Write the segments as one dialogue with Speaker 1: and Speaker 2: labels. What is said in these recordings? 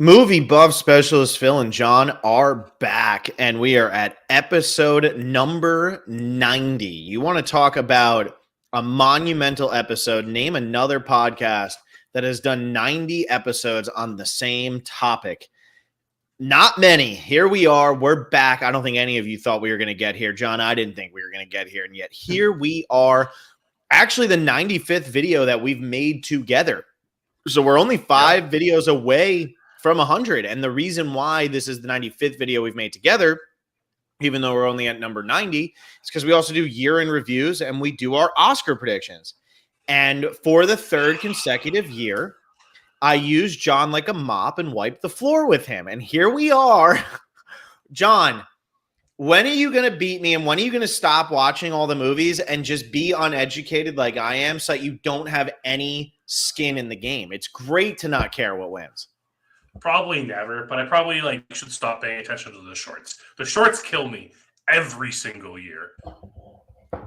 Speaker 1: Movie buff specialist Phil and John are back, and we are at episode number 90. You want to talk about a monumental episode? Name another podcast that has done 90 episodes on the same topic. Not many. Here we are. We're back. I don't think any of you thought we were going to get here. John, I didn't think we were going to get here. And yet here we are. Actually, the 95th video that we've made together. So we're only 5 videos away from 100. And the reason why this is the 95th video we've made together, even though we're only at number 90, is because we also do year in reviews and we do our Oscar predictions. And for the 3rd consecutive year, I used John like a mop and wiped the floor with him. And here we are. John, when are you going to beat me? And when are you going to stop watching all the movies and just be uneducated like I am so that you don't have any skin in the game? It's great to not care what wins.
Speaker 2: Probably never, but I probably should stop paying attention to the shorts. The shorts kill me every single year.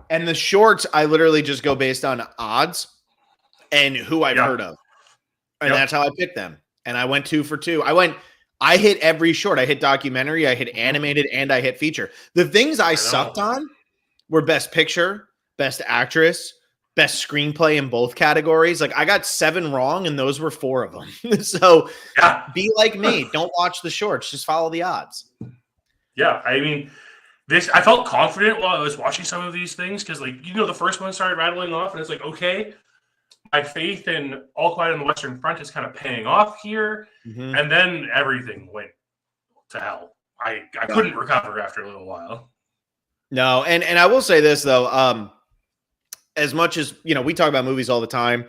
Speaker 1: And the shorts, I literally just go based on odds and who I've heard of. And that's how I picked them. And I went 2 for 2. I hit every short. I hit documentary, I hit animated, and I hit feature. The things I sucked on were best picture, best actress, best screenplay in both categories. Like I got 7 wrong, and those were 4 of them. So be like me. Don't watch the shorts. Just follow the odds.
Speaker 2: Yeah, I mean, I felt confident while I was watching some of these things because, the first one started rattling off, and it's like, okay, my faith in All Quiet on the Western Front is kind of paying off here. Mm-hmm. And then everything went to hell. I couldn't recover after a little while.
Speaker 1: No, and I will say this, though. As much as, we talk about movies all the time,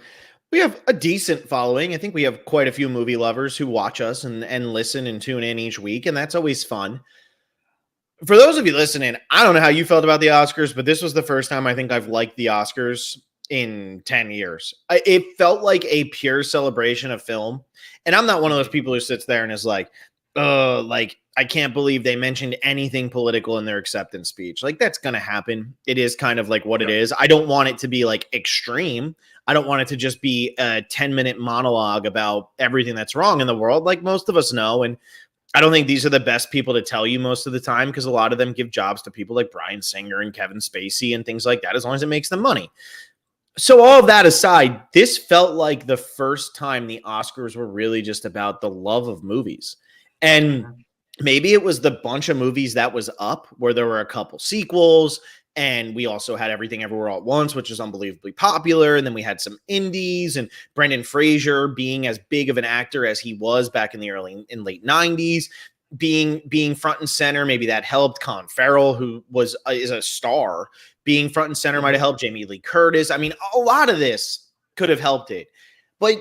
Speaker 1: we have a decent following. I think we have quite a few movie lovers who watch us and listen and tune in each week, and that's always fun. For those of you listening, I don't know how you felt about the Oscars, but this was the first time I think I've liked the Oscars in 10 years. It felt like a pure celebration of film. And I'm not one of those people who sits there and is like, I can't believe they mentioned anything political in their acceptance speech. Like, that's going to happen. It is kind of like what it is. I don't want it to be like extreme. I don't want it to just be a 10-minute monologue about everything that's wrong in the world, like most of us know. And I don't think these are the best people to tell you most of the time, because a lot of them give jobs to people like Bryan Singer and Kevin Spacey and things like that, as long as it makes them money. So all of that aside, this felt like the first time the Oscars were really just about the love of movies. And maybe it was the bunch of movies that was up where there were a couple sequels, and we also had Everything Everywhere All at Once, which is unbelievably popular. And then we had some indies, and Brendan Fraser, being as big of an actor as he was back in the late 90s, being front and center. Maybe that helped. Colin Farrell, who is a star, being front and center might have helped. Jamie Lee Curtis. I mean, a lot of this could have helped it, but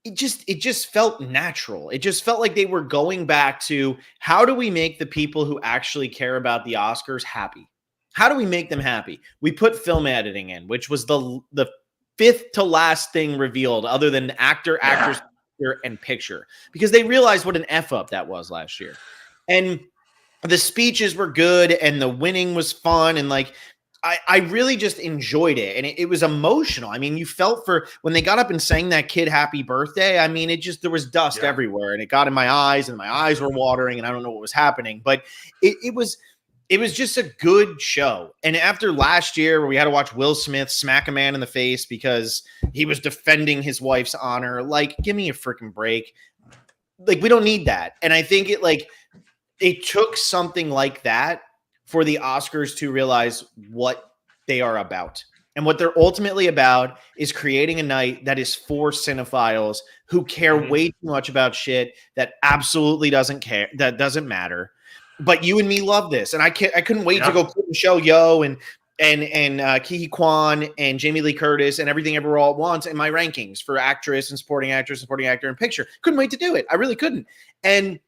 Speaker 1: it just felt natural. It just felt like they were going back to, how do we make the people who actually care about the Oscars happy? How do we make them happy? We put film editing in, which was the 5th to last thing revealed, other than actor, actress, and picture, because they realized what an F up that was last year. And the speeches were good, and the winning was fun, and I really just enjoyed it, and it was emotional. I mean, you felt for when they got up and sang that kid happy birthday. I mean, there was dust everywhere, and it got in my eyes, and my eyes were watering, and I don't know what was happening, but it was just a good show. And after last year, where we had to watch Will Smith smack a man in the face because he was defending his wife's honor, give me a freaking break. We don't need that. And I think it took something like that for the Oscars to realize what they are about. And what they're ultimately about is creating a night that is for cinephiles who care way too much about shit that absolutely doesn't care, that doesn't matter. But you and me love this. And I couldn't wait to go put the show Yo and Ke Kwan and Jamie Lee Curtis and Everything Everywhere All at Once in my rankings for actress and supporting actress, supporting actor, and picture. Couldn't wait to do it. I really couldn't. And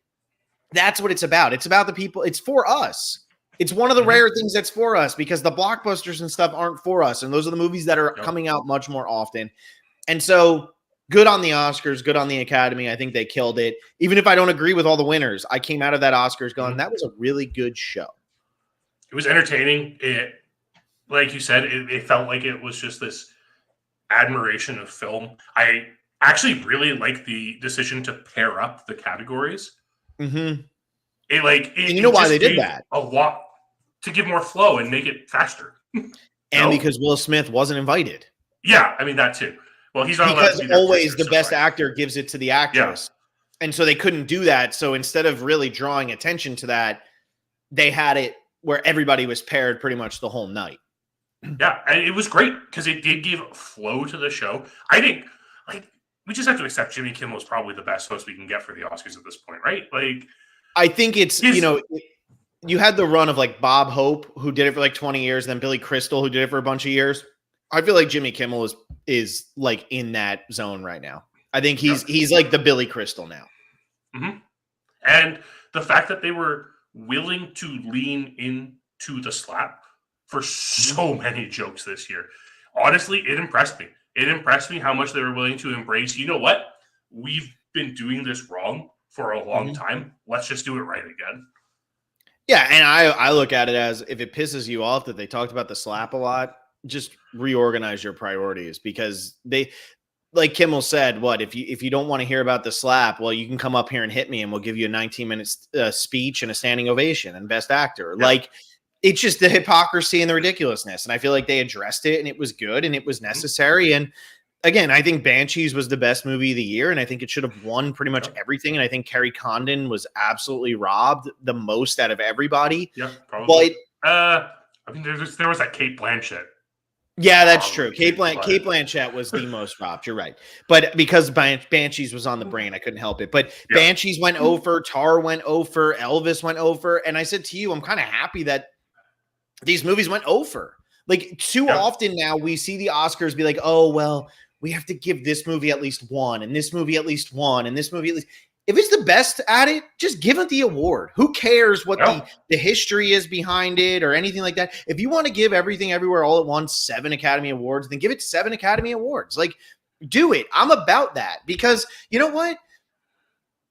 Speaker 1: that's what it's about. It's about the people. It's for us. It's one of the rare things that's for us, because the blockbusters and stuff aren't for us. And those are the movies that are coming out much more often. And so good on the Oscars, good on the Academy. I think they killed it. Even if I don't agree with all the winners, I came out of that Oscars going, that was a really good show.
Speaker 2: It was entertaining. Like you said, it felt like it was just this admiration of film. I I actually really like the decision to pair up the categories.
Speaker 1: Mm-hmm.
Speaker 2: It
Speaker 1: And you know why
Speaker 2: just
Speaker 1: they did
Speaker 2: gave
Speaker 1: that?
Speaker 2: a lot to give more flow and make it faster.
Speaker 1: And because Will Smith wasn't invited.
Speaker 2: Yeah, I mean that too. Well, he's not allowed to
Speaker 1: Because
Speaker 2: be there.
Speaker 1: always the best actor gives it to the
Speaker 2: Yeah.
Speaker 1: actress. And so they couldn't do that. So instead of really drawing attention to that, they had it where everybody was paired pretty much the whole night.
Speaker 2: Yeah, and it was great because it did give flow to the show. I think, we just have to accept Jimmy Kimmel is probably the best host we can get for the Oscars at this point, right?
Speaker 1: I think it's, you had the run of like Bob Hope, who did it for like 20 years, then Billy Crystal, who did it for a bunch of years. I feel like Jimmy Kimmel is like in that zone right now. I think he's like the Billy Crystal now.
Speaker 2: Mm-hmm. And the fact that they were willing to lean into the slap for so many jokes this year, honestly, it impressed me. It impressed me how much they were willing to embrace. You know what? We've been doing this wrong for a long time. Let's just do it right again.
Speaker 1: Yeah, and I look at it as, if it pisses you off that they talked about the slap a lot, just reorganize your priorities, because they, like Kimmel said, if you don't want to hear about the slap, well, you can come up here and hit me and we'll give you a 19-minute speech and a standing ovation and best actor. Yeah. Like, it's just the hypocrisy and the ridiculousness. And I feel like they addressed it and it was good and it was necessary. And again, I think Banshees was the best movie of the year, and I think it should have won pretty much everything. And I think Kerry Condon was absolutely robbed the most out of everybody.
Speaker 2: Yeah, probably. But I mean, there was that Cate Blanchett.
Speaker 1: Yeah, that's true. Cate Blanchett was the most robbed. You're right. But because Banshees was on the brain, I couldn't help it. But Banshees went over, Tar went over, Elvis went over. And I said to you, I'm kind of happy that these movies went over. Like, too often now we see the Oscars be like, oh, well, we have to give this movie at least one, and this movie at least one, and this movie at least. If it's the best at it, just give it the award. Who cares what the history is behind it or anything like that? If you want to give Everything Everywhere All at Once 7 Academy Awards, then give it 7 Academy Awards. Like, do it. I'm about that, because you know what?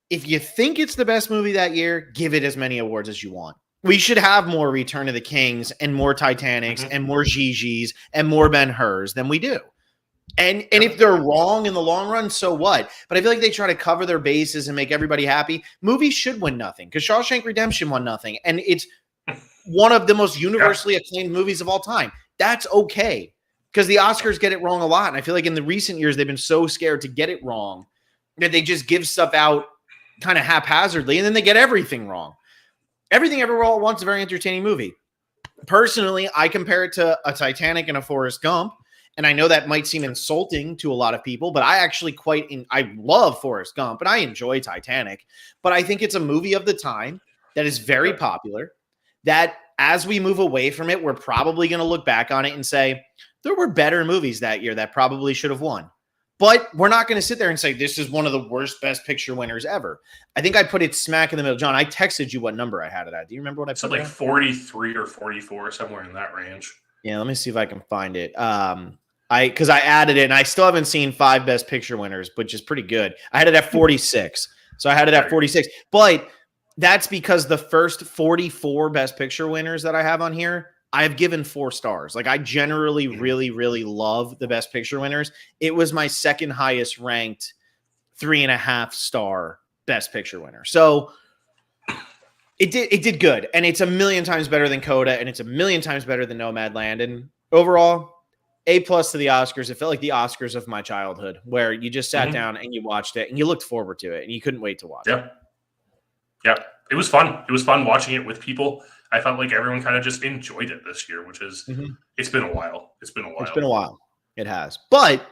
Speaker 1: If you think it's the best movie that year, give it as many awards as you want. We should have more Return of the Kings and more Titanics and more Gigi's and more Ben-Hurs than we do. And if they're wrong in the long run, so what? But I feel like they try to cover their bases and make everybody happy. Movies should win nothing, because Shawshank Redemption won nothing. And it's one of the most universally acclaimed movies of all time. That's okay, because the Oscars get it wrong a lot. And I feel like in the recent years, they've been so scared to get it wrong that they just give stuff out kind of haphazardly, and then they get everything wrong. Everything Everywhere All at Once is a very entertaining movie. Personally, I compare it to a Titanic and a Forrest Gump. And I know that might seem insulting to a lot of people, but I actually I love Forrest Gump and I enjoy Titanic. But I think it's a movie of the time that is very popular, that as we move away from it, we're probably going to look back on it and say, there were better movies that year that probably should have won. But we're not going to sit there and say, this is one of the worst Best Picture winners ever. I think I put it smack in the middle. John, I texted you what number I had it at. Do you remember what I put?
Speaker 2: Like 43 or 44, somewhere in that range.
Speaker 1: Yeah, let me see if I can find it. Because I added it, and I still haven't seen 5 Best Picture winners, which is pretty good. I had it at 46. So I had it at 46. But that's because the first 44 Best Picture winners that I have on here, I have given 4 stars. Like, I generally really, really love the Best Picture winners. It was my second highest ranked 3.5 star Best Picture winner. So it did good. And it's a million times better than Coda, and it's a million times better than Nomadland. And overall, A+ to the Oscars. It felt like the Oscars of my childhood, where you just sat down and you watched it and you looked forward to it and you couldn't wait to watch it.
Speaker 2: Yeah. It was fun. It was fun watching it with people. I felt like everyone kind of just enjoyed it this year, which is, it's been a while. It's been a while.
Speaker 1: It has. But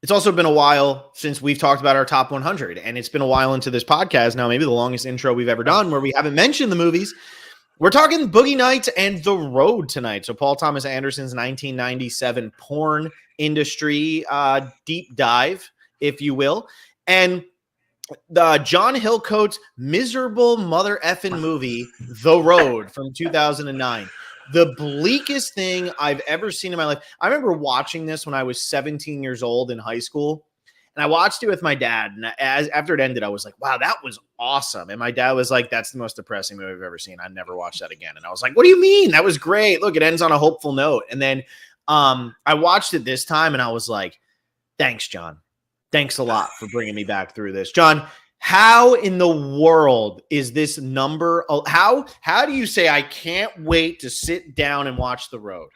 Speaker 1: it's also been a while since we've talked about our top 100. And it's been a while into this podcast now, maybe the longest intro we've ever done, where we haven't mentioned the movies. We're talking Boogie Nights and The Road tonight. So Paul Thomas Anderson's 1997 porn industry deep dive, if you will. And John Hillcoat's miserable mother effing movie, The Road, from 2009. The bleakest thing I've ever seen in my life. I remember watching this when I was 17 years old in high school. And I watched it with my dad. And after it ended, I was like, wow, that was awesome. And my dad was like, that's the most depressing movie I've ever seen. I'd never watch that again. And I was like, what do you mean? That was great. Look, it ends on a hopeful note. And then I watched it this time and I was like, thanks, John. Thanks a lot for bringing me back through this, John. How in the world is this number? How do you say I can't wait to sit down and watch The Road?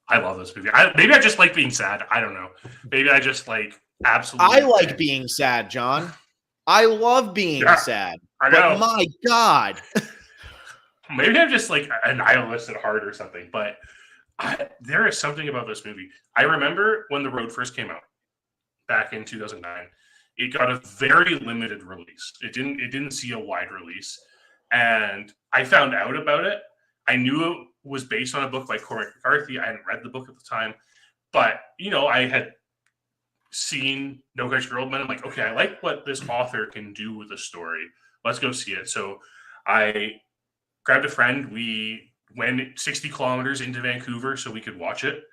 Speaker 2: I love this movie. Maybe I just like being sad. I don't know. Maybe I just like absolutely.
Speaker 1: I like being sad, John. I love being sad.
Speaker 2: I know.
Speaker 1: But my God.
Speaker 2: Maybe I'm just like a nihilist at heart or something. But there is something about this movie. I remember when The Road first came out back in 2009. It got a very limited release. It didn't see a wide release. And I found out about it. I knew it was based on a book by Cormac McCarthy. I hadn't read the book at the time. But, I had seen No Country for Old Men. I'm like, okay, I like what this author can do with a story. Let's go see it. So I grabbed a friend. We went 60 kilometers into Vancouver so we could watch it.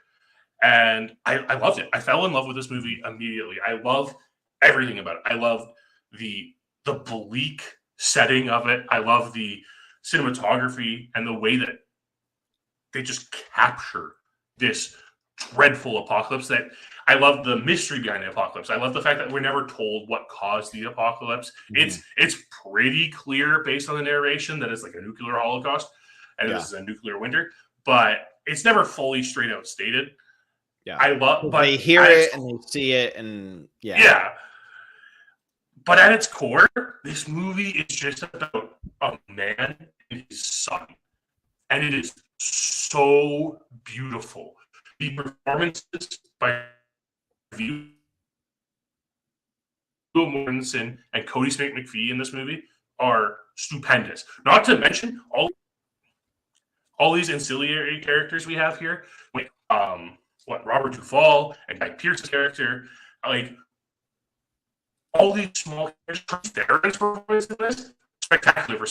Speaker 2: And I loved it. I fell in love with this movie immediately. I love everything about it. I love the bleak setting of it. I love the cinematography and the way that they just capture this dreadful apocalypse. That I love the mystery behind the apocalypse. I love the fact that we're never told what caused the apocalypse. Mm-hmm. It's pretty clear based on the narration that it's like a nuclear holocaust and this is a nuclear winter, but it's never fully straight out stated.
Speaker 1: Yeah,
Speaker 2: I love, but
Speaker 1: they hear it and they see it, and
Speaker 2: yeah. But at its core, this movie is just about a man and his son, and it is so beautiful. The performances by Viggo Mortensen and Cody Smith McPhee in this movie are stupendous. Not to mention all these ancillary characters we have here, like Robert Duvall and Guy Pearce's character, like all these small characters. Theron's performance in this spectacular.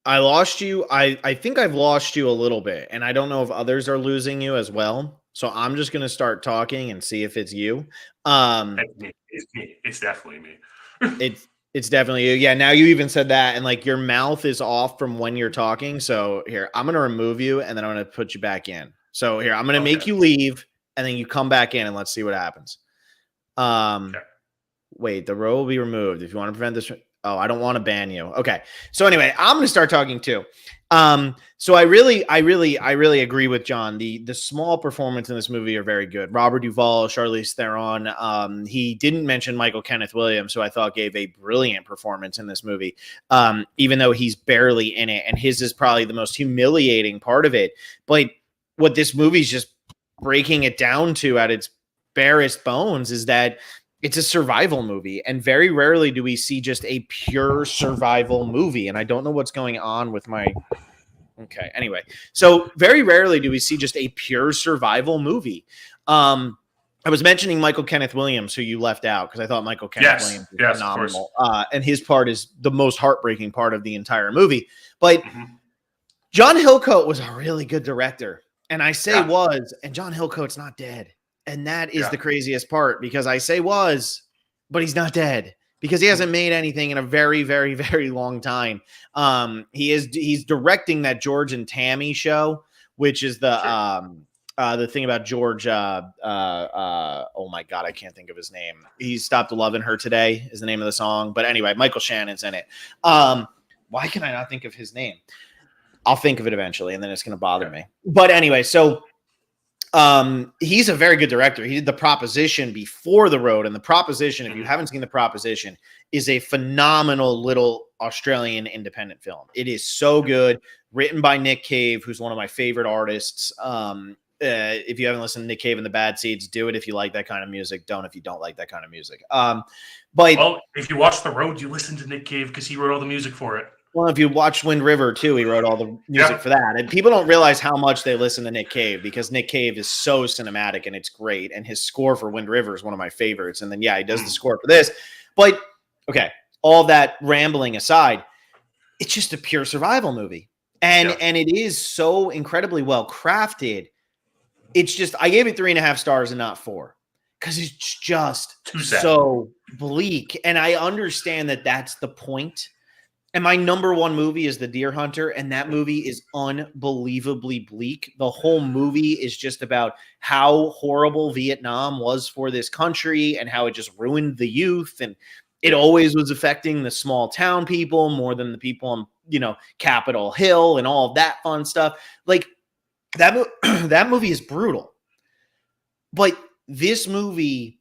Speaker 1: I lost you. I think I've lost you a little bit, and I don't know if others are losing you as well. So I'm just going to start talking and see if it's you.
Speaker 2: It's me. It's definitely me.
Speaker 1: It's definitely you. Yeah, now you even said that, and like your mouth is off from when you're talking. So here, I'm going to remove you, and then I'm going to put you back in. So here, I'm going to make you leave, and then you come back in, and let's see what happens. Wait, the row will be removed if you want to prevent this. Oh, I don't want to ban you. Okay. So anyway, I'm going to start talking too. So I really agree with John. The small performance in this movie are very good. Robert Duvall, Charlize Theron. He didn't mention Michael Kenneth Williams, who I thought gave a brilliant performance in this movie, even though he's barely in it. And his is probably the most humiliating part of it. But what this movie's just breaking it down to at its barest bones is that it's a survival movie, and very rarely do we see just a pure survival movie. And I don't know what's going on with my... Okay, anyway. So very rarely do we see just a pure survival movie. I was mentioning Michael Kenneth Williams, who you left out, because I thought Michael Kenneth Williams was phenomenal. And his part is the most heartbreaking part of the entire movie. But John Hillcoat was a really good director. And I say was, and John Hillcoat's not dead. And that is the craziest part, because I say was, but he's not dead, because he hasn't made anything in a very, very, very long time. He's directing that George and Tammy show, which is the thing about George. Oh my God, I can't think of his name. He Stopped Loving Her Today is the name of the song. But anyway, Michael Shannon's in it. Why can I not think of his name? I'll think of it eventually, and then it's going to bother me. But anyway, so he's a very good director. He did The Proposition before The Road, and The Proposition, if you haven't seen The Proposition, is a phenomenal little Australian independent film. It is so good, written by Nick Cave, who's one of my favorite artists. If you haven't listened to Nick Cave and the Bad Seeds, do it if you like that kind of music. Don't if you don't like that kind of music. But
Speaker 2: if you watch The Road, you listen to Nick Cave because he wrote all the music for it.
Speaker 1: Well, if you watch Wind River too, he wrote all the music for that. And people don't realize how much they listen to Nick Cave, because Nick Cave is so cinematic and it's great. And his score for Wind River is one of my favorites. And then, he does the score for this. But, okay, all that rambling aside, it's just a pure survival movie. And it is so incredibly well crafted. It's just, I gave it 3.5 stars and not 4, because it's just so bleak. And I understand that that's the point. And my number one movie is The Deer Hunter, and that movie is unbelievably bleak. The whole movie is just about how horrible Vietnam was for this country and how it just ruined the youth, and it always was affecting the small town people more than the people on, Capitol Hill and all of that fun stuff. Like that that movie is brutal. But this movie,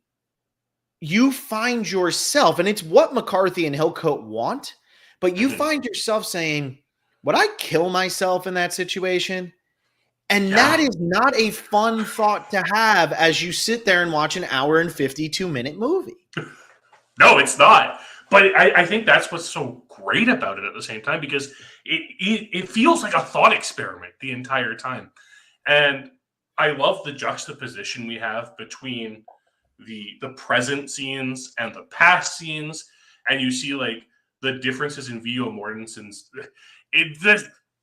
Speaker 1: you find yourself, and it's what McCarthy and Hillcoat want, but you find yourself saying, would I kill myself in that situation? And that is not a fun thought to have as you sit there and watch an hour and 52-minute movie.
Speaker 2: No, it's not. But I think that's what's so great about it at the same time, because it feels like a thought experiment the entire time. And I love the juxtaposition we have between the present scenes and the past scenes. And you see like the differences in Viggo Mortensen's.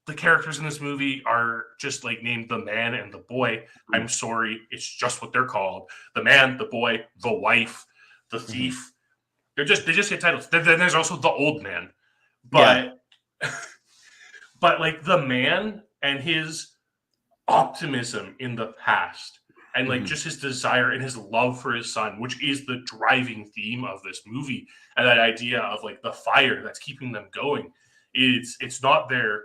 Speaker 2: The characters in this movie are just like named the man and the boy. I'm sorry, it's just what they're called. The man, the boy, the wife, the thief. They just get titles. Then there's also the old man. But but like the man and his optimism in the past, and like just his desire and his love for his son, which is the driving theme of this movie, and that idea of like the fire that's keeping them going. It's not their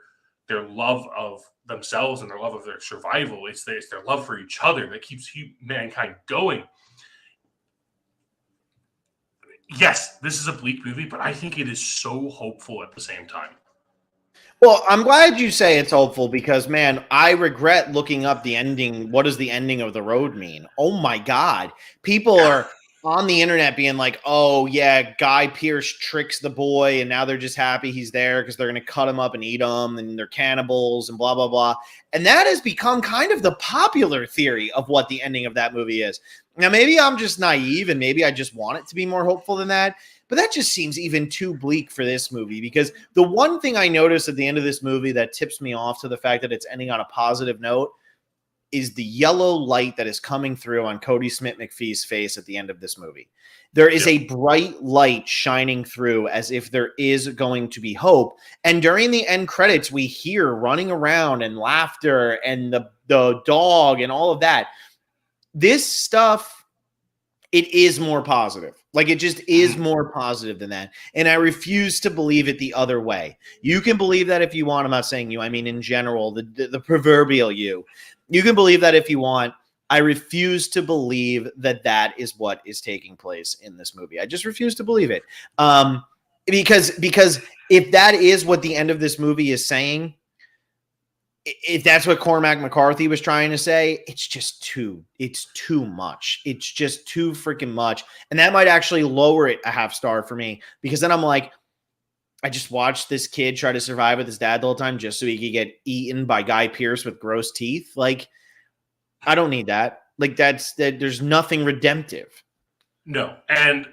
Speaker 2: love of themselves and their love of their survival. It's their love for each other that keeps mankind going. Yes, this is a bleak movie, but I think it is so hopeful at the same time.
Speaker 1: Well, I'm glad you say it's hopeful because, man, I regret looking up the ending. What does the ending of The Road mean? Oh, my God. People are on the internet being like, oh, yeah, Guy Pearce tricks the boy, and now they're just happy he's there because they're going to cut him up and eat him, and they're cannibals and blah, blah, blah. And that has become kind of the popular theory of what the ending of that movie is. Now, maybe I'm just naive, and maybe I just want it to be more hopeful than that. But that just seems even too bleak for this movie, because the one thing I noticed at the end of this movie that tips me off to the fact that it's ending on a positive note is the yellow light that is coming through on Cody Smith-McPhee's face at the end of this movie. There is a bright light shining through as if there is going to be hope. And during the end credits, we hear running around and laughter and the dog and all of that. This stuff, it is more positive. Like, it just is more positive than that. And I refuse to believe it the other way. You can believe that if you want. I'm not saying you. I mean, in general, the proverbial you. You can believe that if you want. I refuse to believe that that is what is taking place in this movie. I just refuse to believe it. Because if that is what the end of this movie is saying, if that's what Cormac McCarthy was trying to say, it's too much. It's just too freaking much. And that might actually lower it a half star for me, because then I'm like, I just watched this kid try to survive with his dad the whole time just so he could get eaten by Guy Pearce with gross teeth. Like, I don't need that. Like, there's nothing redemptive.
Speaker 2: No. And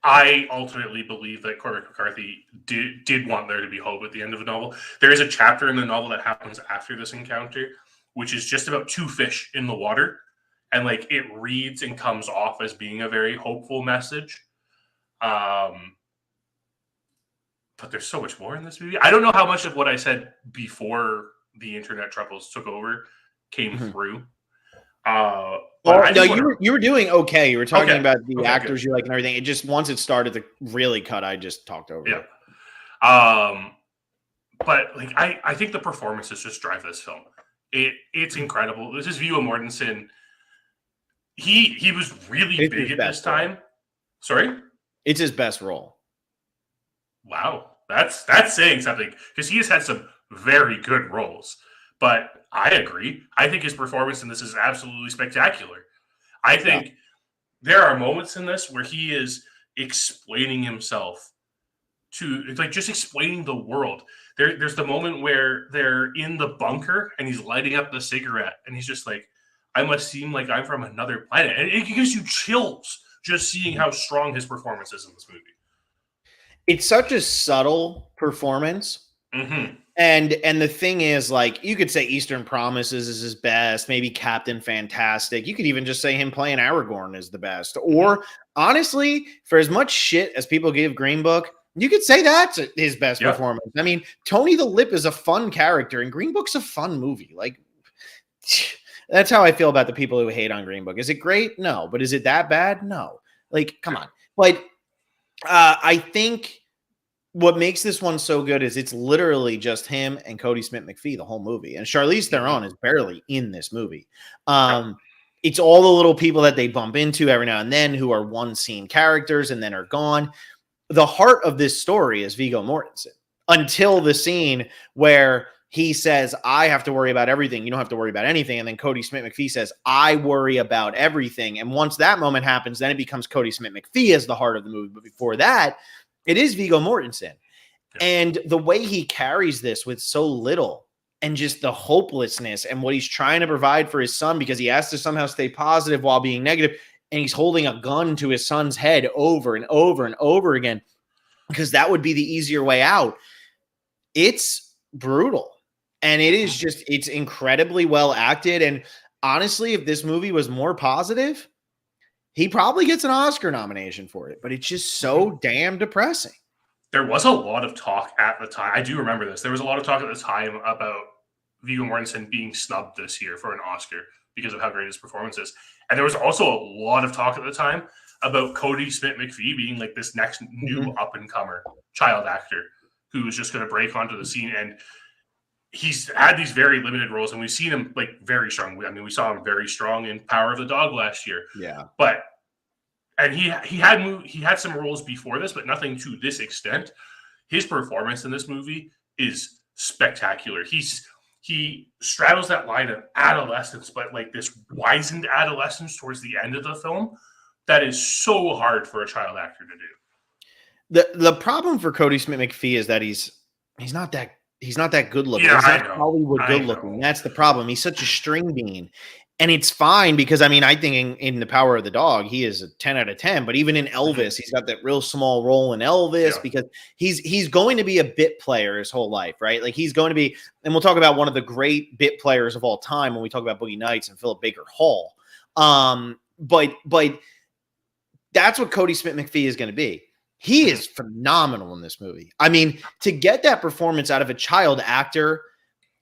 Speaker 2: I ultimately believe that Cormac McCarthy did want there to be hope at the end of the novel. There is a chapter in the novel that happens after this encounter, which is just about two fish in the water. And like, it reads and comes off as being a very hopeful message. But there's so much more in this movie. I don't know how much of what I said before the internet troubles took over came through.
Speaker 1: You were doing okay. You were talking about the actors you like and everything. It just, once it started to really cut, I just talked over it.
Speaker 2: But like, I think the performances just drive this film. It's incredible. This is Viggo Mortensen. He was really big at this time. Sorry?
Speaker 1: It's his best role.
Speaker 2: Wow. That's saying something, because he has had some very good roles. But I agree. I think his performance in this is absolutely spectacular. I think there are moments in this where he is explaining himself to, like, just explaining the world. There's the moment where they're in the bunker and he's lighting up the cigarette and he's just like, I must seem like I'm from another planet. And it gives you chills just seeing how strong his performance is in this movie.
Speaker 1: It's such a subtle performance.
Speaker 2: Mm-hmm.
Speaker 1: And the thing is, like, you could say Eastern Promises is his best, maybe Captain Fantastic. You could even just say him playing Aragorn is the best. Or, honestly, for as much shit as people give Green Book, You could say that's his best
Speaker 2: Yeah.
Speaker 1: performance. I mean, Tony the Lip is a fun character, and Green Book's a fun movie. Like, that's how I feel about the people who hate on Green Book. Is it great? No. But is it that bad? No. Like, come on. But I think what makes this one so good is it's literally just him and Cody Smith-McPhee the whole movie. And Charlize Theron is barely in this movie. It's all the little people that they bump into every now and then who are one-scene characters and then are gone. The heart of this story is Viggo Mortensen until the scene where he says, I have to worry about everything. You don't have to worry about anything. And then Cody Smith-McPhee says, I worry about everything. And once that moment happens, then it becomes Cody Smith-McPhee as the heart of the movie. But before that, it is Viggo Mortensen. Yeah. And the way he carries this with so little and just the hopelessness and what he's trying to provide for his son, because he has to somehow stay positive while being negative. And he's holding a gun to his son's head over and over and over again, because that would be the easier way out. It's brutal. And it is just, it's incredibly well acted. And honestly, if this movie was more positive, he probably gets an Oscar nomination for it. But it's just so damn depressing.
Speaker 2: There was a lot of talk at the time. I do remember this. There was a lot of talk at the time about Viggo Mortensen being snubbed this year for an Oscar because of how great his performance is. And there was also a lot of talk at the time about Cody Smith-McPhee being like this next new up-and-comer child actor who was just going to break onto the scene. And he's had these very limited roles, and we've seen him like very strong. I mean, we saw him very strong in Power of the Dog last year.
Speaker 1: Yeah.
Speaker 2: And he had some roles before this, but nothing to this extent. His performance in this movie is spectacular. He straddles that line of adolescence, but like this wizened adolescence towards the end of the film that is so hard for a child actor to do.
Speaker 1: The problem for Cody Smith-McPhee is that he's not that good looking.
Speaker 2: Yeah,
Speaker 1: he's not Hollywood good looking. That's the problem. He's such a string bean. And it's fine because, I mean, I think in The Power of the Dog, he is a 10 out of 10. But even in Elvis, he's got that real small role in Elvis because he's going to be a bit player his whole life, right? Like he's going to be, and we'll talk about one of the great bit players of all time when we talk about Boogie Nights and Philip Baker Hall. But that's what Cody Smith-McPhee is going to be. He is phenomenal in this movie. I mean, to get that performance out of a child actor,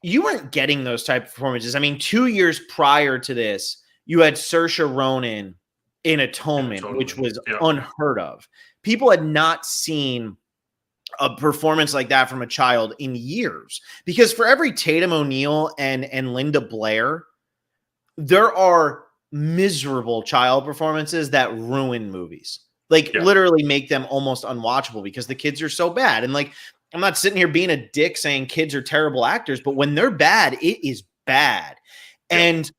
Speaker 1: you weren't getting those type of performances. I mean, 2 years prior to this, you had Saoirse Ronan in Atonement, which was unheard of. People had not seen a performance like that from a child in years. Because for every Tatum O'Neal and Linda Blair, there are miserable child performances that ruin movies. Like literally make them almost unwatchable because the kids are so bad. And like, I'm not sitting here being a dick saying kids are terrible actors, but when they're bad, it is bad. Yeah. And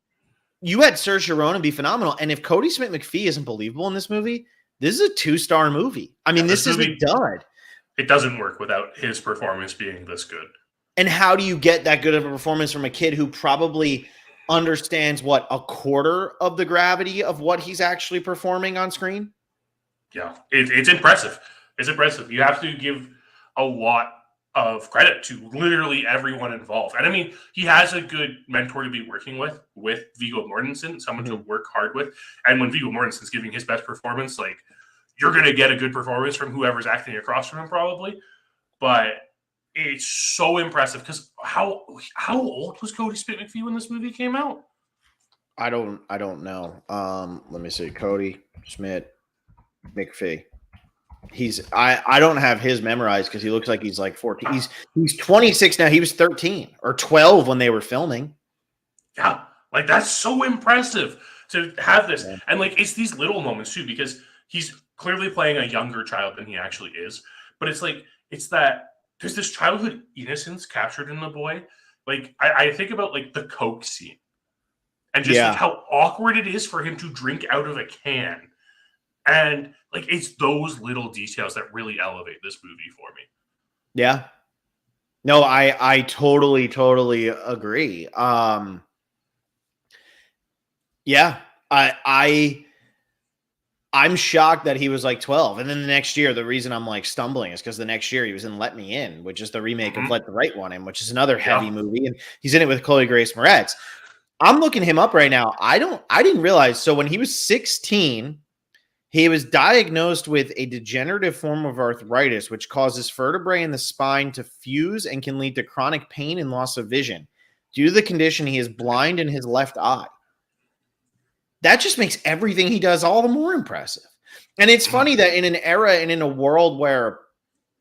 Speaker 1: you had Saoirse Ronan be phenomenal. And if Cody Smith-McPhee isn't believable in this movie, this is a 2-star movie. I mean, this is a dud.
Speaker 2: It doesn't work without his performance being this good.
Speaker 1: And how do you get that good of a performance from a kid who probably understands what a quarter of the gravity of what he's actually performing on screen?
Speaker 2: Yeah, it's impressive. It's impressive. You have to give a lot of credit to literally everyone involved. And I mean, he has a good mentor to be working with Viggo Mortensen, someone to work hard with. And when Viggo Mortensen's giving his best performance, like you're going to get a good performance from whoever's acting across from him probably. But it's so impressive because how old was Cody Smith-McPhee when this movie came out?
Speaker 1: I don't know. Let me see. Cody Smith-McPhee. I don't have his memorized because he looks like he's like 14. He's 26 now. He was 13 or 12 when they were filming.
Speaker 2: Yeah, like that's so impressive to have this. Yeah. And like it's these little moments too, because he's clearly playing a younger child than he actually is. But it's like it's that there's this childhood innocence captured in the boy. Like I think about like the Coke scene and just like how awkward it is for him to drink out of a can. And like it's those little details that really elevate this movie for me.
Speaker 1: Yeah. No, I totally agree. Yeah. I'm shocked that he was like 12. And then the next year, the reason I'm like stumbling is because the next year he was in Let Me In, which is the remake of Let the Right One In, which is another heavy movie. And he's in it with Chloe Grace Moretz. I'm looking him up right now. I didn't realize. So when he was 16, He was diagnosed with a degenerative form of arthritis, which causes vertebrae in the spine to fuse and can lead to chronic pain and loss of vision. Due to the condition, he is blind in his left eye. That just makes everything he does all the more impressive. And it's funny that in an era and in a world where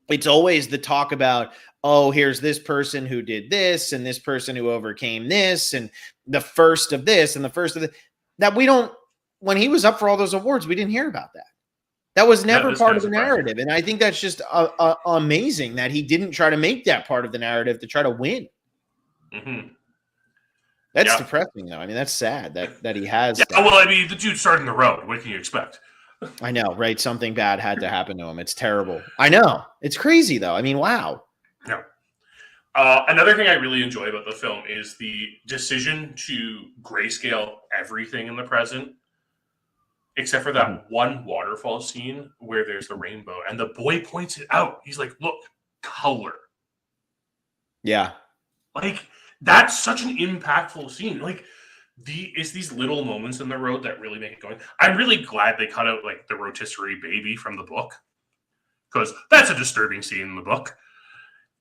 Speaker 1: it's always the talk about, oh, here's this person who did this and this person who overcame this and the first of this and the first of this, that we don't, when he was up for all those awards, we didn't hear about that. That was never part of the narrative. And I think that's just amazing that he didn't try to make that part of the narrative to try to win.
Speaker 2: Mm-hmm.
Speaker 1: That's depressing, though. I mean, that's sad that he has.
Speaker 2: Yeah, well, I mean, the dude started in the road. What can you expect?
Speaker 1: I know, right? Something bad had to happen to him. It's terrible. I know. It's crazy, though. I mean, wow.
Speaker 2: Yeah. Another thing I really enjoy about the film is the decision to grayscale everything in the present, except for that one waterfall scene where there's the rainbow, and the boy points it out. He's like, "Look, color."
Speaker 1: Yeah.
Speaker 2: Like, that's such an impactful scene. Like, it's these little moments in the road that really make it going. I'm really glad they cut out like the rotisserie baby from the book, because that's a disturbing scene in the book.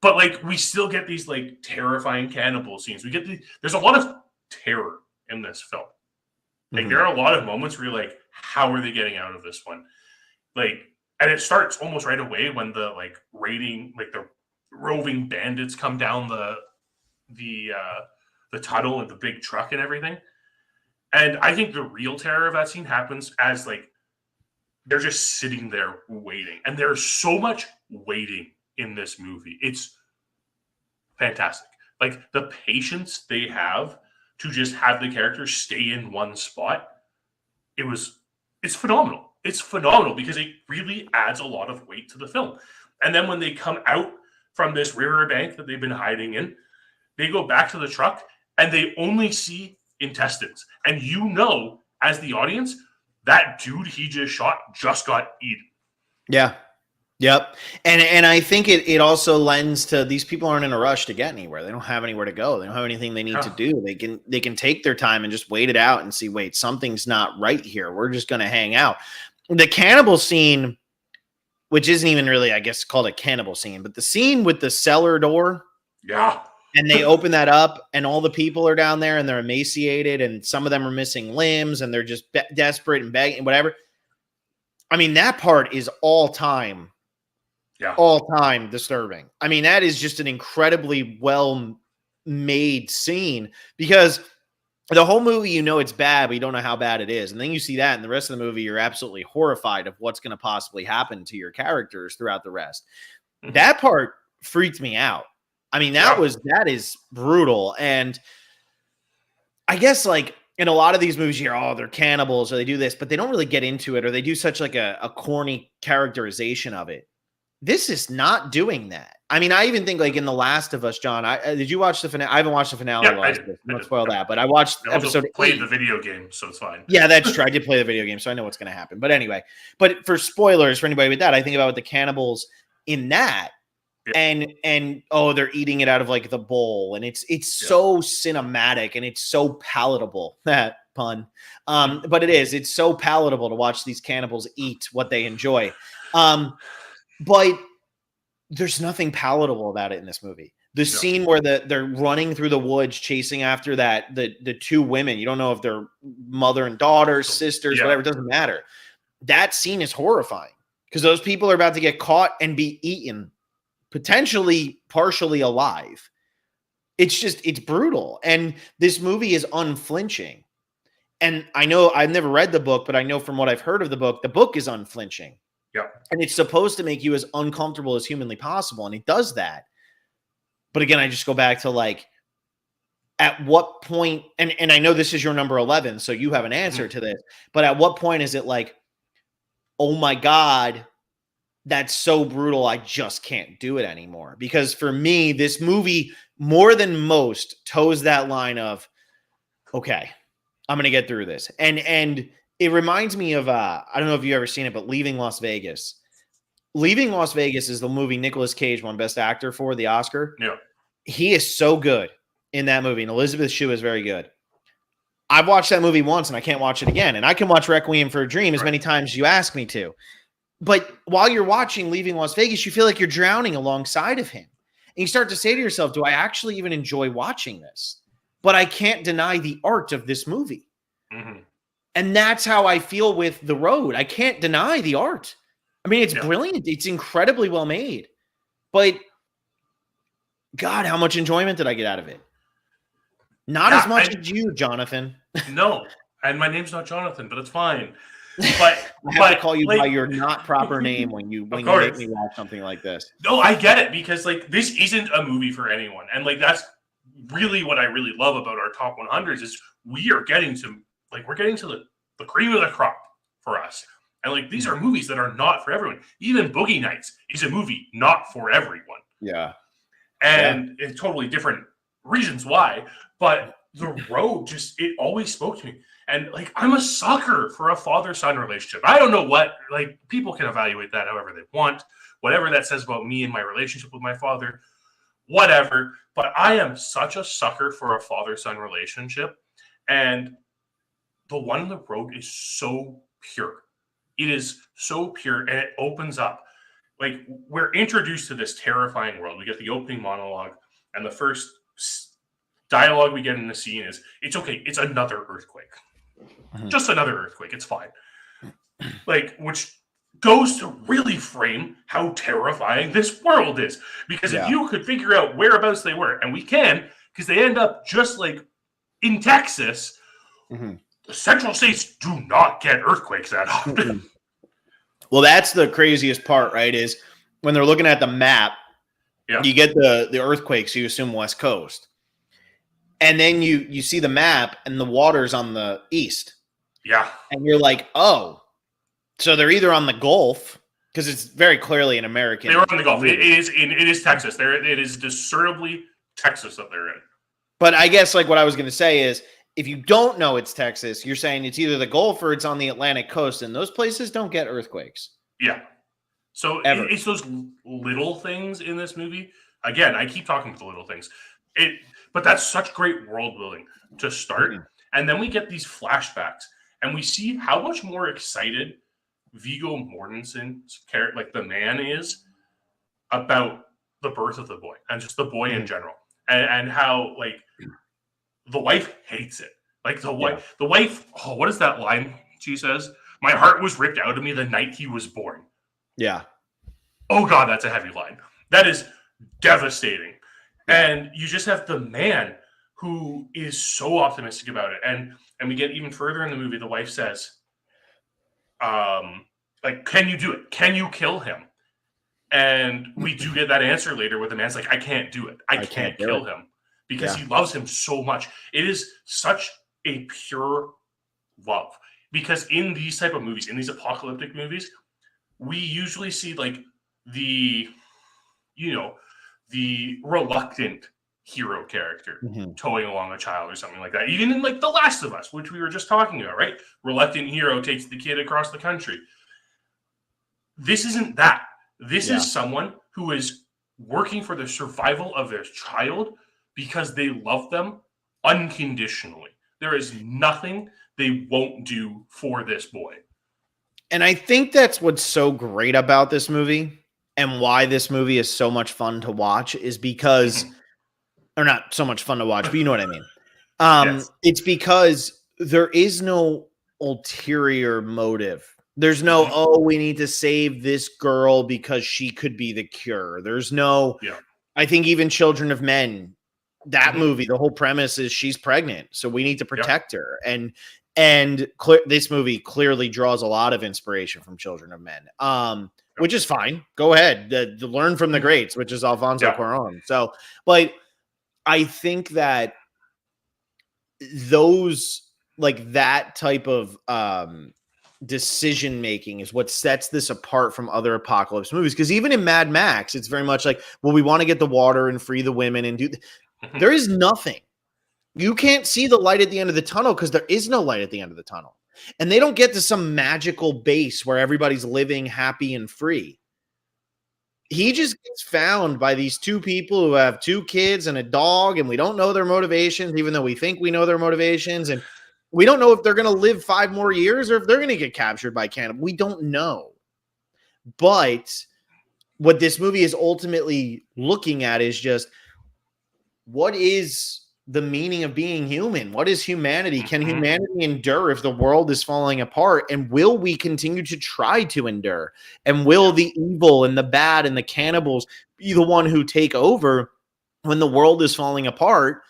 Speaker 2: But like, we still get these like terrifying cannibal scenes. There's a lot of terror in this film. Like, there are a lot of moments where you're like, how are they getting out of this one? Like, and it starts almost right away when the like the roving bandits come down the tunnel and the big truck and everything. And I think the real terror of that scene happens as like they're just sitting there waiting. And there's so much waiting in this movie. It's fantastic. Like, the patience they have to just have the characters stay in one spot, it's phenomenal. It's phenomenal because it really adds a lot of weight to the film. And then when they come out from this riverbank that they've been hiding in, they go back to the truck and they only see intestines. And you know, as the audience, that dude he just shot just got eaten.
Speaker 1: Yeah. Yep. And I think it also lends to, these people aren't in a rush to get anywhere. They don't have anywhere to go. They don't have anything they need to do. They can take their time and just wait it out and see, wait, something's not right here. We're just going to hang out. The cannibal scene, which isn't even really, I guess, called a cannibal scene, but the scene with the cellar door.
Speaker 2: Yeah.
Speaker 1: And they open that up and all the people are down there and they're emaciated and some of them are missing limbs and they're just desperate and begging, whatever. I mean, that part is all time disturbing. I mean, that is just an incredibly well made scene because the whole movie, you know, it's bad, but you don't know how bad it is. And then you see that and the rest of the movie, you're absolutely horrified of what's going to possibly happen to your characters throughout the rest. That part freaked me out. I mean, that is brutal. And I guess like in a lot of these movies, they're cannibals or they do this, but they don't really get into it or they do such like a corny characterization of it. This is not doing that. I mean, I even think like in The Last of Us, John, did you watch the finale? I haven't watched the finale.
Speaker 2: Yeah,
Speaker 1: I don't spoil that, but I watched episode 8.
Speaker 2: Played the video game, so it's fine.
Speaker 1: Yeah, that's true. I did play the video game, so I know what's going to happen. But anyway, but for spoilers for anybody with that, I think about the cannibals in that. And they're eating it out of like the bowl, and it's so cinematic and it's so palatable. That pun, but it's so palatable to watch these cannibals eat what they enjoy. But there's nothing palatable about it in this movie. The scene where they're running through the woods chasing after the two women, you don't know if they're mother and daughter, sisters, whatever, it doesn't matter. That scene is horrifying because those people are about to get caught and be eaten, potentially partially alive. It's brutal. And this movie is unflinching. And I know I've never read the book, but I know from what I've heard of the book is unflinching.
Speaker 2: Yeah. And
Speaker 1: it's supposed to make you as uncomfortable as humanly possible. And it does that. But again, I just go back to like, at what point, and I know this is your number 11, so you have an answer to this, but at what point is it like, oh my God, that's so brutal, I just can't do it anymore? Because for me, this movie, more than most, toes that line of, okay, I'm going to get through this. And it reminds me of, I don't know if you've ever seen it, but Leaving Las Vegas. Leaving Las Vegas is the movie Nicolas Cage won Best Actor for the Oscar.
Speaker 2: Yeah.
Speaker 1: He is so good in that movie, and Elizabeth Shue is very good. I've watched that movie once and I can't watch it again. And I can watch Requiem for a Dream as many times as you ask me to. But while you're watching Leaving Las Vegas, you feel like you're drowning alongside of him. And you start to say to yourself, do I actually even enjoy watching this? But I can't deny the art of this movie. Mm-hmm. And that's how I feel with The Road. I can't deny the art. I mean, it's brilliant. It's incredibly well made. But God, how much enjoyment did I get out of it? Not as much as you, Jonathan.
Speaker 2: No, and my name's not Jonathan, but it's fine. But
Speaker 1: I have to call you by your not proper name when you make me watch something like this.
Speaker 2: No, I get it, because like this isn't a movie for anyone, and like that's really what I really love about our top 100s is we're getting to the cream of the crop for us, and like these are movies that are not for everyone. Even Boogie Nights is a movie not for everyone.
Speaker 1: Yeah,
Speaker 2: and it's totally different reasons why, but The Road it always spoke to me. And like, I'm a sucker for a father-son relationship. I don't know what, like, people can evaluate that however they want, whatever that says about me and my relationship with my father, whatever. But I am such a sucker for a father-son relationship. And the one in The Road is so pure. It is so pure, and it opens up. Like, we're introduced to this terrifying world. We get the opening monologue, and the first dialogue we get in the scene is, it's okay, it's another earthquake. Just another earthquake. It's fine. Like, which goes to really frame how terrifying this world is. Because if you could figure out whereabouts they were, and we can, because they end up just like in Texas, the central states do not get earthquakes that often.
Speaker 1: Well, that's the craziest part, right? Is when they're looking at the map, you get the earthquakes, you assume West Coast. And then you see the map and the water's on the east.
Speaker 2: Yeah.
Speaker 1: And you're like, oh, so they're either on the Gulf, because it's very clearly an American.
Speaker 2: They were on the Gulf. It is Texas. It is discernibly Texas that they're in.
Speaker 1: But I guess like what I was going to say is, if you don't know it's Texas, you're saying it's either the Gulf or it's on the Atlantic coast, and those places don't get earthquakes.
Speaker 2: Yeah. So it's those little things in this movie. Again, I keep talking about the little things. But that's such great world building to start. And then we get these flashbacks, and we see how much more excited Viggo Mortensen's character, like the man, is about the birth of the boy and just the boy in general, and how like the wife hates it. Like the wife. Oh, what is that line she says? My heart was ripped out of me the night he was born.
Speaker 1: Yeah.
Speaker 2: Oh God, that's a heavy line. That is devastating. And you just have the man who is so optimistic about it. And we get even further in the movie, the wife says, like, can you do it? Can you kill him? And we do get that answer later where the man's like, I can't do it. I can't kill him because he loves him so much. It is such a pure love. Because in these type of movies, in these apocalyptic movies, we usually see like the reluctant hero character towing along a child or something like that. Even in like The Last of Us, which we were just talking about, right? Reluctant hero takes the kid across the country. This isn't that. This is someone who is working for the survival of their child because they love them unconditionally. There is nothing they won't do for this boy.
Speaker 1: And I think that's what's so great about this movie and why this movie is so much fun to watch is because, or not so much fun to watch, but you know what I mean? It's because there is no ulterior motive. There's no, oh, we need to save this girl because she could be the cure. There's no, I think even Children of Men, that movie, the whole premise is she's pregnant, so we need to protect her. And this movie clearly draws a lot of inspiration from Children of Men, which is fine. Go ahead, learn from the greats, which is Alfonso Cuarón. So, but I think that those like that type of decision making is what sets this apart from other apocalypse movies. Because even in Mad Max, it's very much like, well, we want to get the water and free the women and do. There is nothing. You can't see the light at the end of the tunnel because there is no light at the end of the tunnel. And they don't get to some magical base where everybody's living happy and free. He just gets found by these two people who have two kids and a dog, and we don't know their motivations, even though we think we know their motivations. And We don't know if they're going to live 5 more years or if they're going to get captured by cannibals. We don't know. But what this movie is ultimately looking at is just, what is the meaning of being human? What is humanity? Can humanity endure if the world is falling apart? And will we continue to try to endure? And will the evil and the bad and the cannibals be the one who take over when the world is falling apart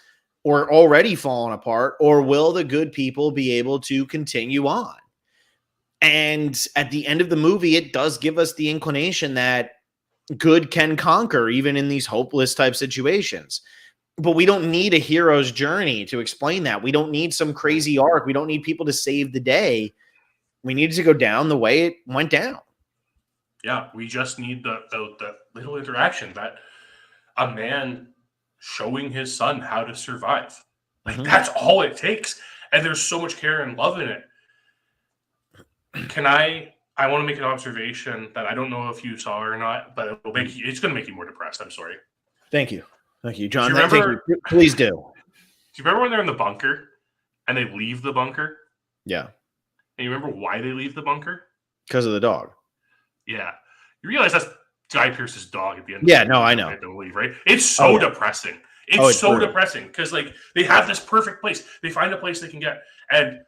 Speaker 1: or already fallen apart? Or will the good people be able to continue on? And at the end of the movie, it does give us the inclination that good can conquer even in these hopeless type situations. But we don't need a hero's journey to explain that. We don't need some crazy arc. We don't need people to save the day. We need to go down the way it went down.
Speaker 2: Yeah, we just need the little interaction, that a man showing his son how to survive. Like, that's all it takes. And there's so much care and love in it. I want to make an observation that I don't know if you saw or not, but it's going to make you more depressed. I'm sorry.
Speaker 1: Thank you. Thank you, John.
Speaker 2: Do you remember,
Speaker 1: please do.
Speaker 2: Do you remember when they're in the bunker and they leave the bunker?
Speaker 1: Yeah.
Speaker 2: And you remember why they leave the bunker?
Speaker 1: Because of the dog.
Speaker 2: Yeah. You realize that's Guy Pearce's dog at the end.
Speaker 1: Yeah, no, I know.
Speaker 2: I believe, right? It's so depressing. It's so depressing because, like, they have this perfect place. They find a place they can get. And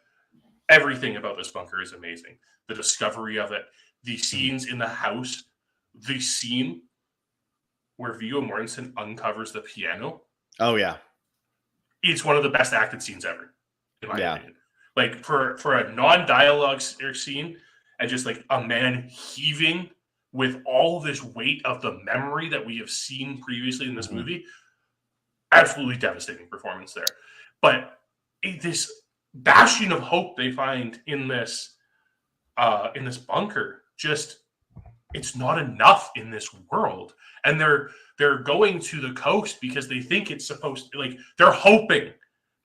Speaker 2: everything about this bunker is amazing. The discovery of it, the scenes in the house, the scene where Viggo Mortensen uncovers the piano.
Speaker 1: Oh, yeah.
Speaker 2: It's one of the best acted scenes ever, in my opinion. Like, for a non-dialogue scene, and just like a man heaving with all this weight of the memory that we have seen previously in this movie, absolutely devastating performance there. But this bastion of hope they find in this bunker, just, it's not enough in this world. And they're going to the coast because they think it's supposed to, like, they're hoping.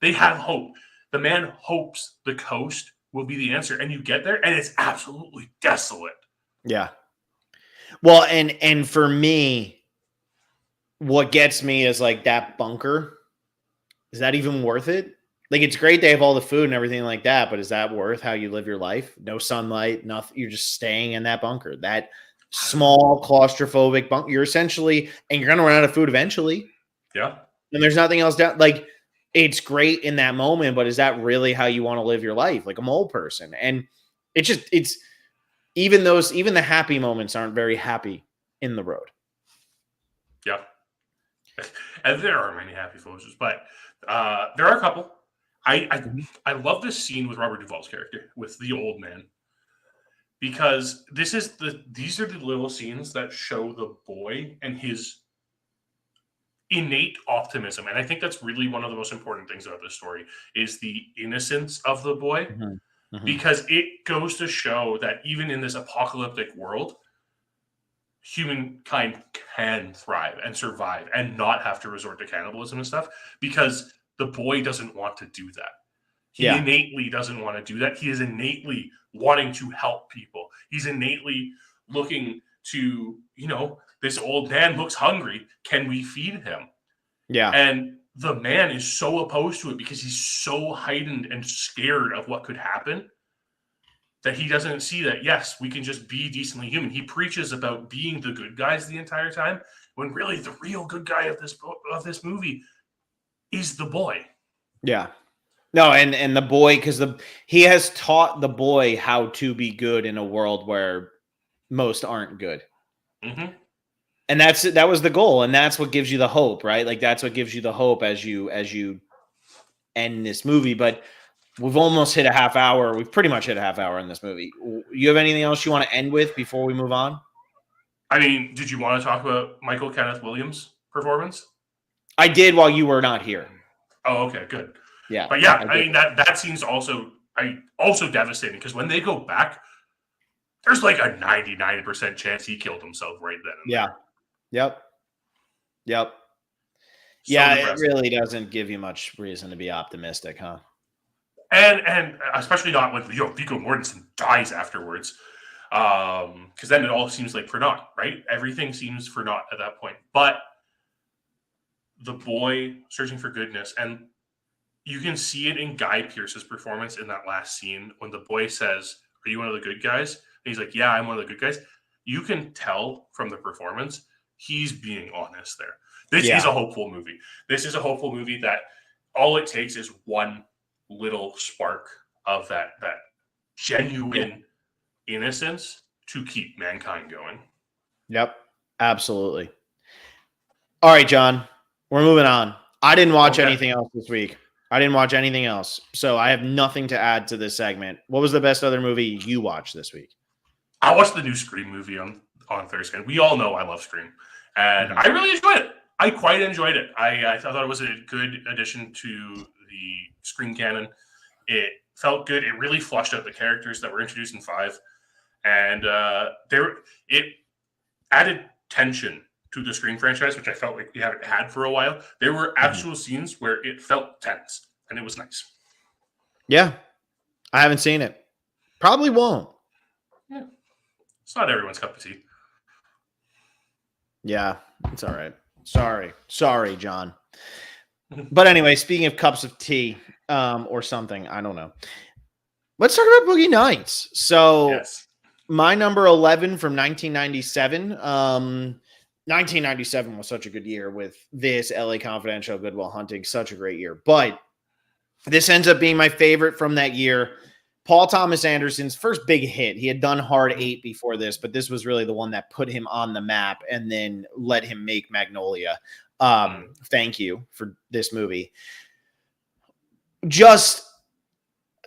Speaker 2: They have hope. The man hopes the coast will be the answer. And you get there and it's absolutely desolate. Yeah.
Speaker 1: Well, and for me, what gets me is, like, that bunker. Is that even worth it? Like, it's great they have all the food and everything like that, but is that worth how you live your life? No sunlight, nothing. You're just staying in that bunker. That small claustrophobic bunker. You're essentially, and you're going to run out of food eventually.
Speaker 2: Yeah.
Speaker 1: And there's nothing else down. Like, it's great in that moment, but is that really how you want to live your life? Like a mole person. And it's even the happy moments aren't very happy in the road.
Speaker 2: Yeah. And there are many happy photos, but there are a couple. I love this scene with Robert Duvall's character, with the old man, because these are the little scenes that show the boy and his innate optimism. And I think that's really one of the most important things about this story, is the innocence of the boy, because it goes to show that even in this apocalyptic world, humankind can thrive and survive and not have to resort to cannibalism and stuff, because the boy doesn't want to do that. He innately doesn't want to do that. He is innately wanting to help people. He's innately looking to, this old man looks hungry. Can we feed him?
Speaker 1: Yeah.
Speaker 2: And the man is so opposed to it because he's so heightened and scared of what could happen that he doesn't see that, yes, we can just be decently human. He preaches about being the good guys the entire time, when really the real good guy of this movie is the boy.
Speaker 1: Yeah. No, and the boy, because he has taught the boy how to be good in a world where most aren't good. And that was the goal, and that's what gives you the hope, right? Like, that's what gives you the hope as you end this movie. But we've almost hit a half hour. We've pretty much hit a half hour in this movie. You have anything else you want to end with before we move on?
Speaker 2: I mean, did you want to talk about Michael Kenneth Williams' performance?
Speaker 1: I did while you were not here.
Speaker 2: Oh, okay, good.
Speaker 1: Yeah.
Speaker 2: But yeah, I mean, that scene's also devastating, because when they go back, there's like a 99% chance he killed himself right then.
Speaker 1: Yeah. Yep.
Speaker 2: So
Speaker 1: yeah,
Speaker 2: depressing.
Speaker 1: It really doesn't give you much reason to be optimistic, huh?
Speaker 2: And especially not when Viggo Mortensen dies afterwards, because then it all seems like for naught, right? Everything seems for naught at that point. But the boy searching for goodness, and you can see it in Guy Pearce's performance in that last scene when the boy says, "Are you one of the good guys?" And he's like, "Yeah, I'm one of the good guys." You can tell from the performance he's being honest there. This is a hopeful movie. This is a hopeful movie that all it takes is one little spark of that genuine innocence to keep mankind going.
Speaker 1: Yep, absolutely. All right, John, we're moving on. I didn't watch anything else this week. I didn't watch anything else, so I have nothing to add to this segment. What was the best other movie you watched this week?
Speaker 2: I watched the new Scream movie on Thursday. We all know I love Scream, and I really enjoyed it. I quite enjoyed it. I thought it was a good addition to the Scream canon. It felt good. It really flushed out the characters that were introduced in 5, and it added tension to the Scream franchise, which I felt like we haven't had for a while. There were actual scenes where it felt tense, and it was nice.
Speaker 1: Yeah, I haven't seen it. Probably won't.
Speaker 2: Yeah, it's not everyone's cup of tea.
Speaker 1: Yeah, it's all right. Sorry, John. But anyway, speaking of cups of tea or something, I don't know. Let's talk about Boogie Nights. So my number 11 from 1997. 1997 was such a good year with this, LA Confidential, Good Will Hunting, such a great year. But this ends up being my favorite from that year. Paul Thomas Anderson's first big hit. He had done Hard 8 before this, but this was really the one that put him on the map and then let him make Magnolia. Thank you for this movie. Just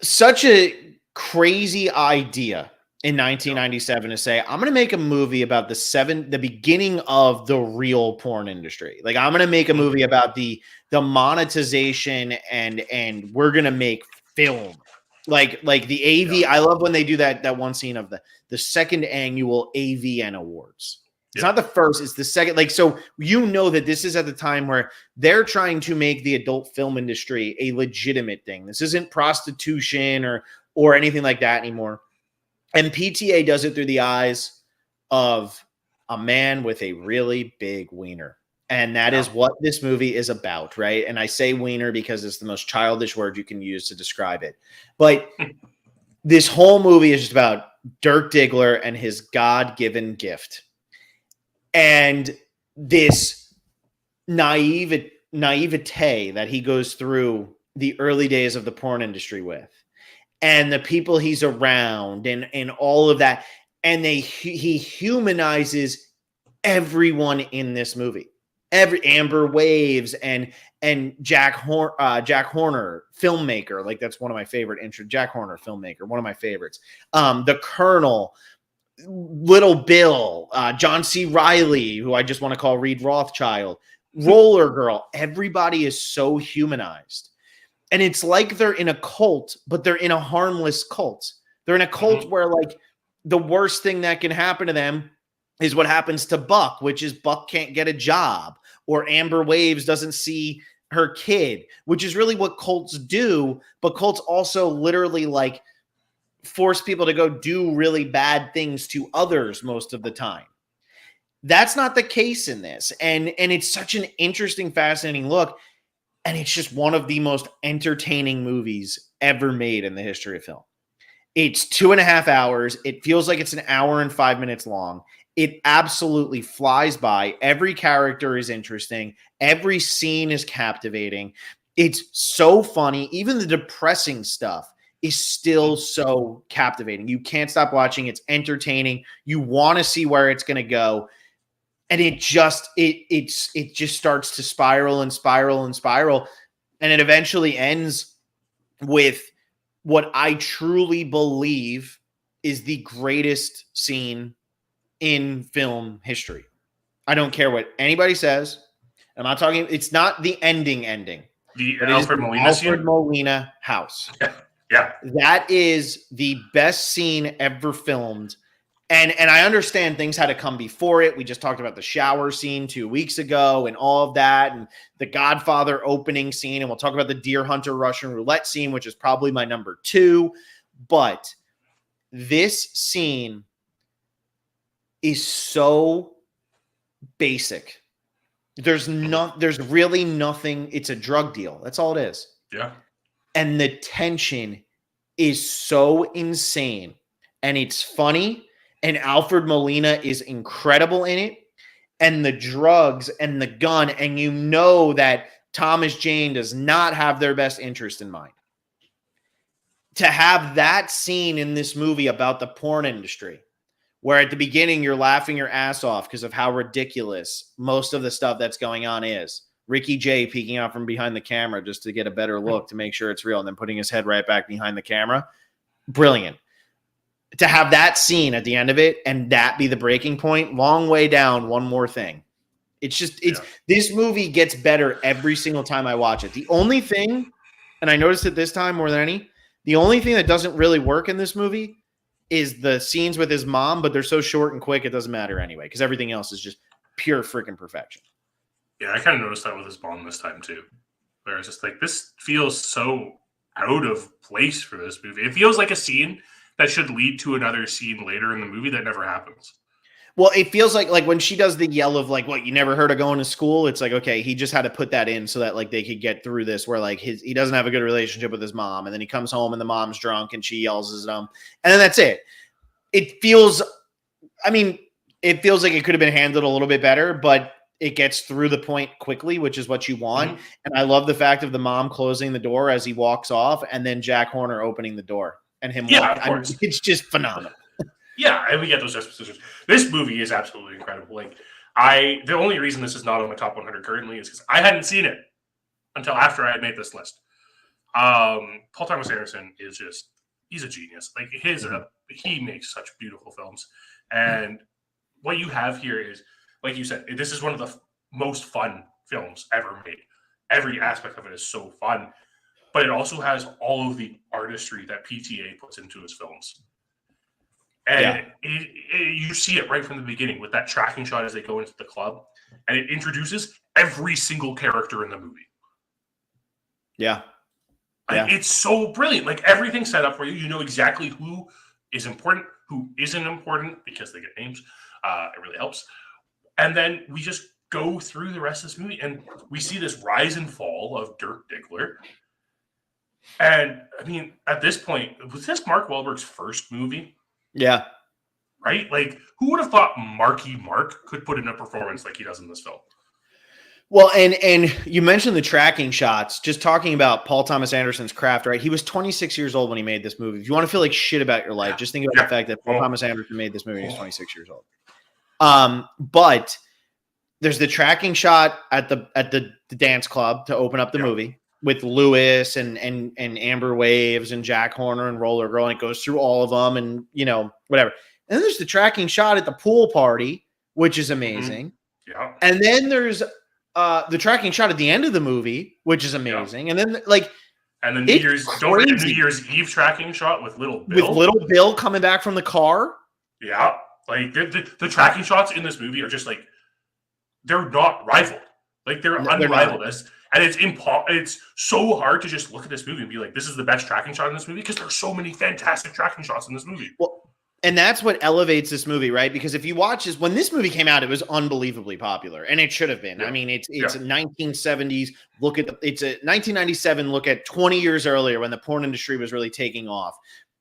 Speaker 1: such a crazy idea in 1997 to say, I'm going to make a movie about the beginning of the real porn industry. Like, I'm going to make a movie about the monetization and we're going to make film. Like the AV, I love when they do that one scene of the second annual AVN Awards. It's not the first, it's the second. Like, so you know that this is at the time where they're trying to make the adult film industry a legitimate thing. This isn't prostitution or anything like that anymore. And PTA does it through the eyes of a man with a really big wiener. And that is what this movie is about, right? And I say wiener because it's the most childish word you can use to describe it. But this whole movie is just about Dirk Diggler and his God-given gift. And this naivete that he goes through the early days of the porn industry with. And the people he's around and all of that. And he humanizes everyone in this movie. Every Amber Waves and Jack Horner, filmmaker. Like, that's one of my favorite Jack Horner, filmmaker, one of my favorites. The Colonel, Little Bill, John C. Reilly, who I just want to call Reed Rothschild, Roller Girl. Everybody is so humanized. And it's like they're in a cult, but they're in a harmless cult. They're in a cult where, like, the worst thing that can happen to them is what happens to Buck, which is Buck can't get a job, or Amber Waves doesn't see her kid, which is really what cults do. But cults also literally, like, force people to go do really bad things to others most of the time. That's not the case in this. And it's such an interesting, fascinating look. And it's just one of the most entertaining movies ever made in the history of film. It's 2.5 hours. It feels like it's an hour and 5 minutes long. It absolutely flies by. Every character is interesting. Every scene is captivating. It's so funny. Even the depressing stuff is still so captivating. You can't stop watching. It's entertaining. You want to see where it's going to go. And it just starts to spiral and spiral and spiral. And it eventually ends with what I truly believe is the greatest scene in film history. I don't care what anybody says. I'm not talking, it's not the ending.
Speaker 2: The Alfred
Speaker 1: Molina house.
Speaker 2: Yeah.
Speaker 1: That is the best scene ever filmed. And I understand things had to come before it. We just talked about the shower scene 2 weeks ago and all of that, and the Godfather opening scene. And we'll talk about the Deer Hunter Russian roulette scene, which is probably my number 2. But this scene is so basic. There's really nothing. It's a drug deal. That's all it is.
Speaker 2: Yeah.
Speaker 1: and the tension is so insane, and it's funny, and Alfred Molina is incredible in it, and the drugs and the gun, and you know that Thomas Jane does not have their best interest in mind. To have that scene in this movie about the porn industry, where at the beginning you're laughing your ass off because of how ridiculous most of the stuff that's going on is. Ricky Jay peeking out from behind the camera just to get a better look to make sure it's real, and then putting his head right back behind the camera. Brilliant. To have that scene at the end of it and that be the breaking point, long way down, one more thing. This movie gets better every single time I watch it. The only thing, and I noticed it this time more than any, the only thing that doesn't really work in this movie is the scenes with his mom, but they're so short and quick, it doesn't matter anyway, because everything else is just pure freaking perfection.
Speaker 2: Yeah, I kind of noticed that with his mom this time too. Where it's just like, this feels so out of place for this movie. It feels like a scene that should lead to another scene later in the movie that never happens.
Speaker 1: Well, it feels like when she does the yell of like, what, you never heard of going to school? It's like, okay, he just had to put that in so that like they could get through this, where like he doesn't have a good relationship with his mom, and then he comes home and the mom's drunk and she yells at him, and then that's it. It feels like it could have been handled a little bit better, but it gets through the point quickly, which is what you want. Mm-hmm. And I love the fact of the mom closing the door as he walks off, and then Jack Horner opening the door and him.
Speaker 2: Yeah,
Speaker 1: it's just phenomenal.
Speaker 2: Yeah, and we get those expositions. This movie is absolutely incredible. Like, the only reason this is not on my top 100 currently is because I hadn't seen it until after I had made this list. Paul Thomas Anderson is he's a genius. Like, he makes such beautiful films. And what you have here is, like you said, this is one of the most fun films ever made. Every aspect of it is so fun, but it also has all of the artistry that PTA puts into his films. And you see it right from the beginning with that tracking shot as they go into the club, and it introduces every single character in the movie.
Speaker 1: Yeah.
Speaker 2: It's so brilliant. Like, everything's set up for you. You know exactly who is important, who isn't important, because they get names. It really helps. And then we just go through the rest of this movie, and we see this rise and fall of Dirk Diggler. And, I mean, at this point, was this Mark Wahlberg's first movie?
Speaker 1: Yeah.
Speaker 2: Right? Like, who would have thought Marky Mark could put in a performance like he does in this film?
Speaker 1: Well, and you mentioned the tracking shots, just talking about Paul Thomas Anderson's craft, right? He was 26 years old when he made this movie. If you want to feel like shit about your life, just think about the fact that Paul Thomas Anderson made this movie when he was 26 years old. But there's the tracking shot at the dance club to open up the movie with Lewis and Amber Waves and Jack Horner and Roller Girl, and it goes through all of them, and whatever. And then there's the tracking shot at the pool party, which is amazing.
Speaker 2: Mm-hmm. Yeah.
Speaker 1: And then there's the tracking shot at the end of the movie, which is amazing. And then
Speaker 2: the New Year's Eve tracking shot with Little Bill.
Speaker 1: With Little Bill coming back from the car.
Speaker 2: Yeah. Like, the tracking shots in this movie are just like, they're not rivaled. Like, they're unrivaled. And it's so hard to just look at this movie and be like, this is the best tracking shot in this movie, because there's so many fantastic tracking shots in this movie.
Speaker 1: Well, and that's what elevates this movie, right? Because if you watch this, when this movie came out, it was unbelievably popular, and it should have been. Yeah. I mean, it's 1970s. It's a 1997. Look at 20 years earlier when the porn industry was really taking off,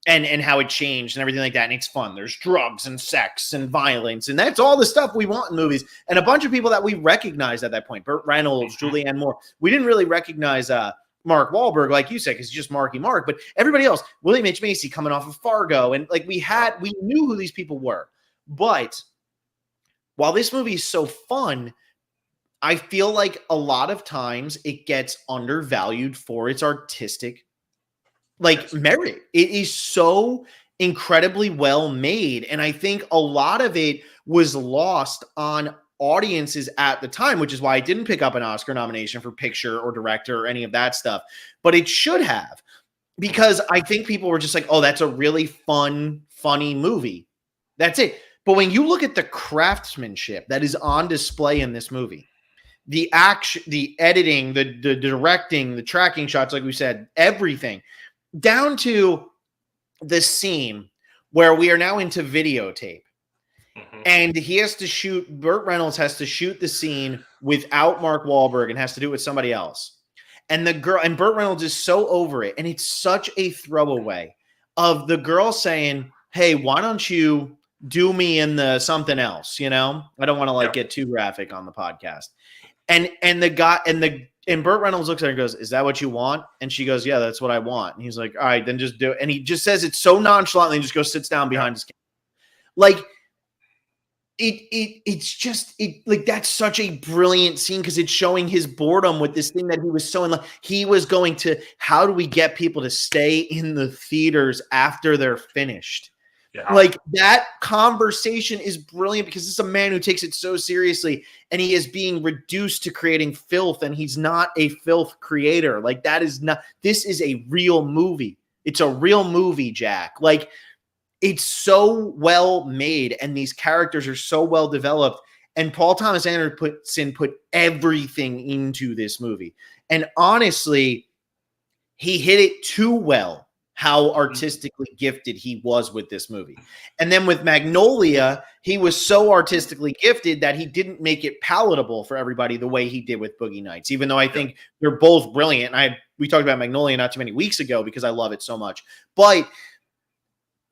Speaker 1: and how it changed and everything like that. And it's fun. There's drugs and sex and violence, and that's all the stuff we want in movies. And a bunch of people that we recognized at that point: Burt Reynolds, Julianne Moore. We didn't really recognize Mark Wahlberg, like you said, because he's just Marky Mark. But everybody else, William H. Macy coming off of Fargo, and like we knew who these people were. But while this movie is so fun, I feel like a lot of times it gets undervalued for its artistic merit. It is so incredibly well made, and I think a lot of it was lost on audiences at the time, which is why I didn't pick up an Oscar nomination for picture or director or any of that stuff, but it should have, because I think people were just like, oh, that's a really funny movie. That's it. But when you look at the craftsmanship that is on display in this movie, the action, the editing, the directing, the tracking shots, like we said, everything, down to the scene where we are now into videotape. And Burt Reynolds has to shoot the scene without Mark Wahlberg and has to do it with somebody else. And the girl, and Burt Reynolds is so over it. And it's such a throwaway of the girl saying, hey, why don't you do me in the something else? I don't want to get too graphic on the podcast. And the guy and Burt Reynolds looks at her and goes, is that what you want? And she goes, yeah, that's what I want. And he's like, all right, then just do it. And he just says it so nonchalantly and just goes, sits down behind his camera. Like, it's just like, that's such a brilliant scene because it's showing his boredom with this thing that he was so in love. He was going to, how do we get people to stay in the theaters after they're finished? Yeah. Like, that conversation is brilliant because it's a man who takes it so seriously and he is being reduced to creating filth, and he's not a filth creator. Like, this is a real movie. It's a real movie, Jack. Like, it's so well made, and these characters are so well developed. And Paul Thomas Anderson put everything into this movie. And honestly, he hit it too well, how artistically gifted he was with this movie. And then with Magnolia, he was so artistically gifted that he didn't make it palatable for everybody the way he did with Boogie Nights, even though I think they're both brilliant. And we talked about Magnolia not too many weeks ago because I love it so much. But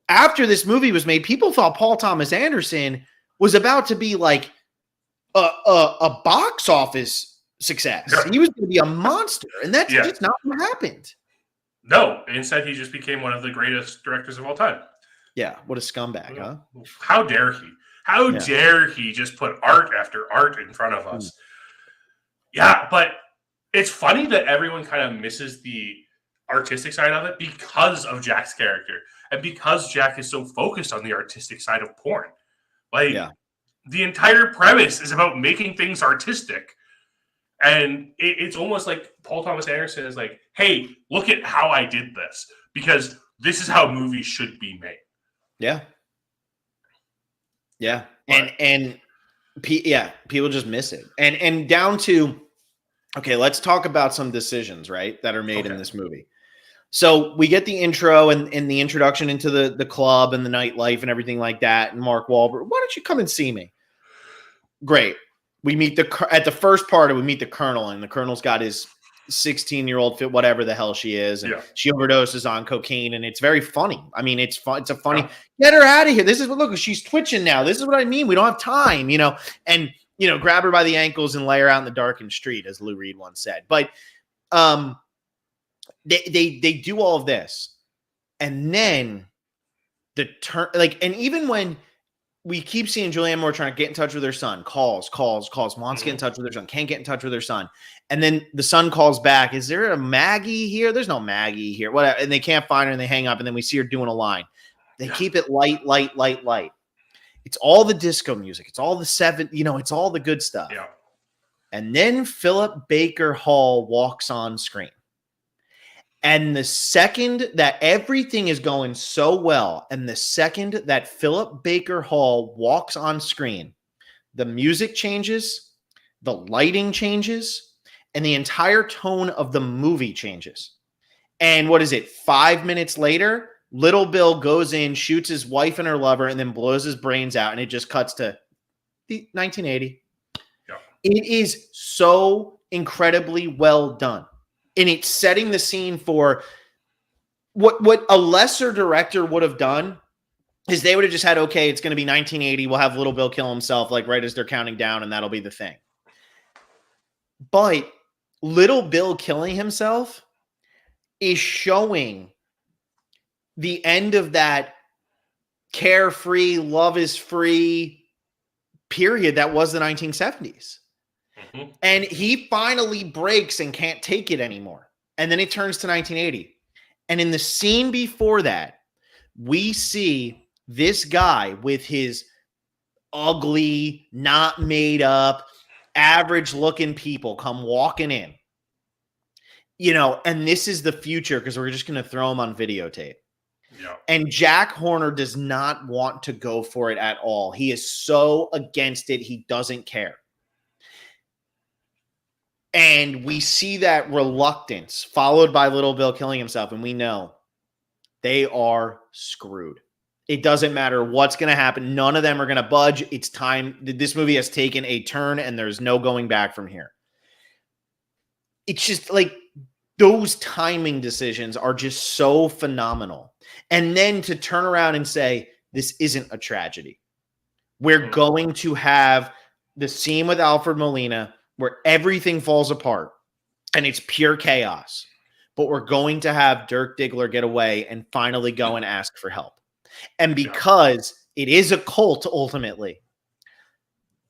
Speaker 1: after this movie was made, people thought Paul Thomas Anderson was about to be like a box office success. He was going to be a monster, and that's just not what happened.
Speaker 2: No, instead he just became one of the greatest directors of all time.
Speaker 1: Yeah, what a scumbag, huh?
Speaker 2: How dare he? How dare he just put art after art in front of us? Yeah, but it's funny that everyone kind of misses the artistic side of it because of Jack's character. And because Jack is so focused on the artistic side of porn. Like, the entire premise is about making things artistic. And it's almost like Paul Thomas Anderson is like, hey, look at how I did this. Because this is how movies should be made.
Speaker 1: Yeah. Yeah. People just miss it. And down to, okay, let's talk about some decisions, right, that are made in this movie. So we get the intro and the introduction into the club and the nightlife and everything like that. And Mark Wahlberg, why don't you come and see me? Great. We meet at the first part, we meet the Colonel, and the Colonel's got his 16-year-old fit, whatever the hell she is. And she overdoses on cocaine, and it's very funny. I mean, it's fun. It's a funny, get her out of here. This is what, look, she's twitching now. This is what I mean. We don't have time, and, grab her by the ankles and lay her out in the darkened street, as Lou Reed once said. But, They do all of this, and then the turn, like, and even when we keep seeing Julianne Moore trying to get in touch with her son, calls, wants to get in touch with her son, can't get in touch with her son, and then the son calls back. Is there a Maggie here? There's no Maggie here. Whatever, and they can't find her, and they hang up, and then we see her doing a line. They keep it light. It's all the disco music. It's all the it's all the good stuff. Yeah. And then Philip Baker Hall walks on screen. And the second that everything is going so well, and the second that Philip Baker Hall walks on screen, the music changes, the lighting changes, and the entire tone of the movie changes. And what is it? 5 minutes later, Little Bill goes in, shoots his wife and her lover, and then blows his brains out, and it just cuts to 1980. Yeah. It is so incredibly well done. And it's setting the scene for what a lesser director would have done is they would have just had, okay, it's going to be 1980. We'll have Little Bill kill himself, like right as they're counting down, and that'll be the thing. But Little Bill killing himself is showing the end of that carefree, love is free period that was the 1970s. And he finally breaks and can't take it anymore. And then it turns to 1980. And in the scene before that, we see this guy with his ugly, not made up, average looking people come walking in. And this is the future because we're just going to throw him on videotape. Yeah. And Jack Horner does not want to go for it at all. He is so against it. He doesn't care. And we see that reluctance followed by Little Bill killing himself. And we know they are screwed. It doesn't matter what's going to happen. None of them are going to budge. It's time. This movie has taken a turn and there's no going back from here. It's just like those timing decisions are just so phenomenal. And then to turn around and say, this isn't a tragedy. We're going to have the scene with Alfred Molina where everything falls apart and it's pure chaos. But we're going to have Dirk Diggler get away and finally go and ask for help. And because it is a cult, ultimately,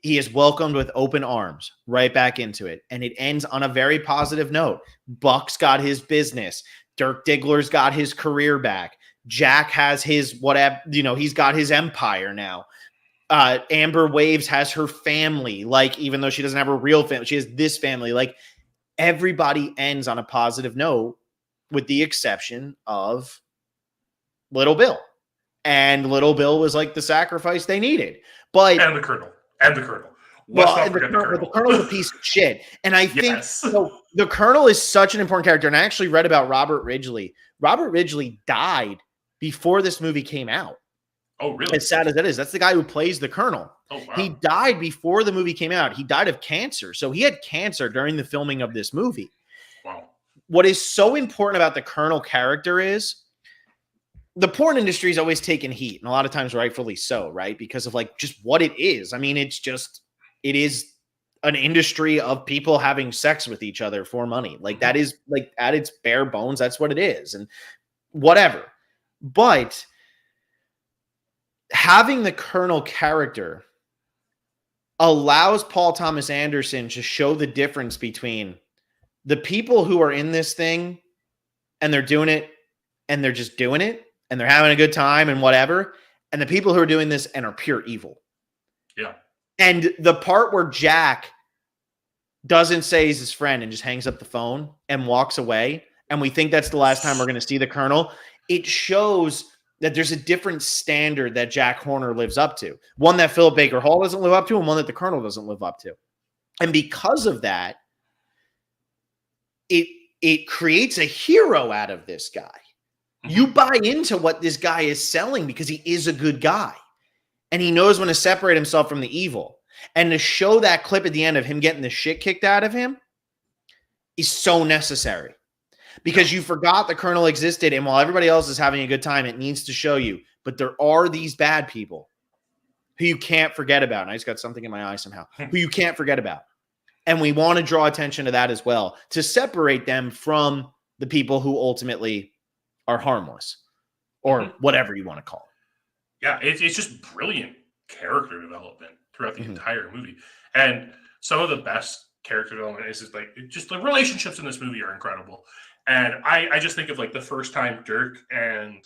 Speaker 1: he is welcomed with open arms right back into it. And it ends on a very positive note. Buck's got his business. Dirk Diggler's got his career back. Jack has his whatever, he's got his empire now. Amber Waves has her family. Like, even though she doesn't have a real family, she has this family. Like, everybody ends on a positive note with the exception of Little Bill. And Little Bill was like the sacrifice they needed. But
Speaker 2: and the Colonel.
Speaker 1: The Colonel's a piece of shit. And I think the Colonel is such an important character. And I actually read about Robert Ridgely. Robert Ridgely died before this movie came out.
Speaker 2: Oh, really?
Speaker 1: As sad as that is. That's the guy who plays the Colonel. Oh, wow. He died before the movie came out. He died of cancer. So he had cancer during the filming of this movie.
Speaker 2: Wow. What
Speaker 1: is so important about the Colonel character is the porn industry is always taking heat, and a lot of times rightfully so, right? Because of like just what it is. I mean, it is an industry of people having sex with each other for money. Like that is like at its bare bones, that's what it is, and whatever. But having the Colonel character allows Paul Thomas Anderson to show the difference between the people who are in this thing and they're doing it and they're just doing it and they're having a good time and whatever, and the people who are doing this and are pure evil.
Speaker 2: Yeah.
Speaker 1: And the part where Jack doesn't say he's his friend and just hangs up the phone and walks away, and we think that's the last time we're going to see the Colonel, it shows that there's a different standard that Jack Horner lives up to. One that Philip Baker Hall doesn't live up to, and one that the Colonel doesn't live up to. And because of that, it creates a hero out of this guy. You buy into what this guy is selling because he is a good guy. And he knows when to separate himself from the evil. And to show that clip at the end of him getting the shit kicked out of him is so necessary. Because you forgot the Colonel existed, and while everybody else is having a good time, it needs to show you. But there are these bad people who you can't forget about. And I just got something in my eye somehow. Who you can't forget about. And we want to draw attention to that as well, to separate them from the people who ultimately are harmless, or whatever you want to call it.
Speaker 2: Yeah, it's just brilliant character development throughout the entire movie. And some of the best character development is just the relationships in this movie are incredible. And I just think of like the first time Dirk and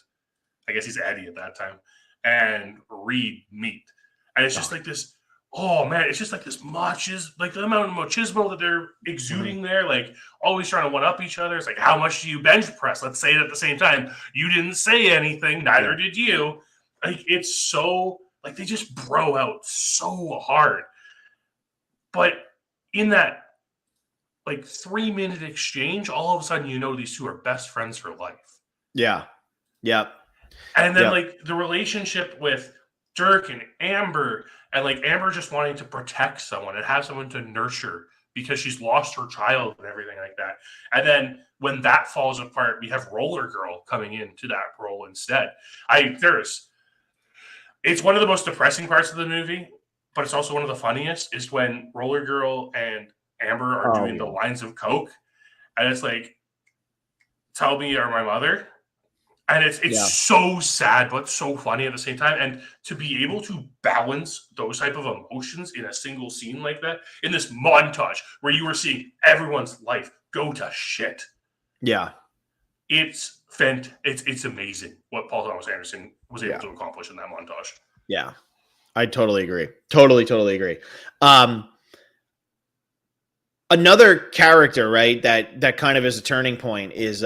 Speaker 2: I guess he's Eddie at that time and Reed meet. And it's just like this, oh man, it's just like this like the amount of machismo that they're exuding there, like always trying to one up each other. It's like, how much do you bench press? Let's say it at the same time. You didn't say anything, neither did you. Like, it's so, like, they just bro out so hard. But in that, like, 3-minute exchange, all of a sudden, these two are best friends for life.
Speaker 1: Yeah. Yeah.
Speaker 2: And then, like, the relationship with Dirk and Amber, and, like, Amber just wanting to protect someone and have someone to nurture because she's lost her child and everything like that. And then when that falls apart, we have Roller Girl coming into that role instead. It's one of the most depressing parts of the movie, but it's also one of the funniest, is when Roller Girl and Amber are doing the lines of coke, and it's like, tell me you're my mother. And it's so sad, but so funny at the same time. And to be able to balance those type of emotions in a single scene like that, in this montage where you were seeing everyone's life go to shit.
Speaker 1: Yeah.
Speaker 2: It's amazing what Paul Thomas Anderson was able to accomplish in that montage.
Speaker 1: Yeah. I totally agree. Totally agree. Another character, right, that kind of is a turning point is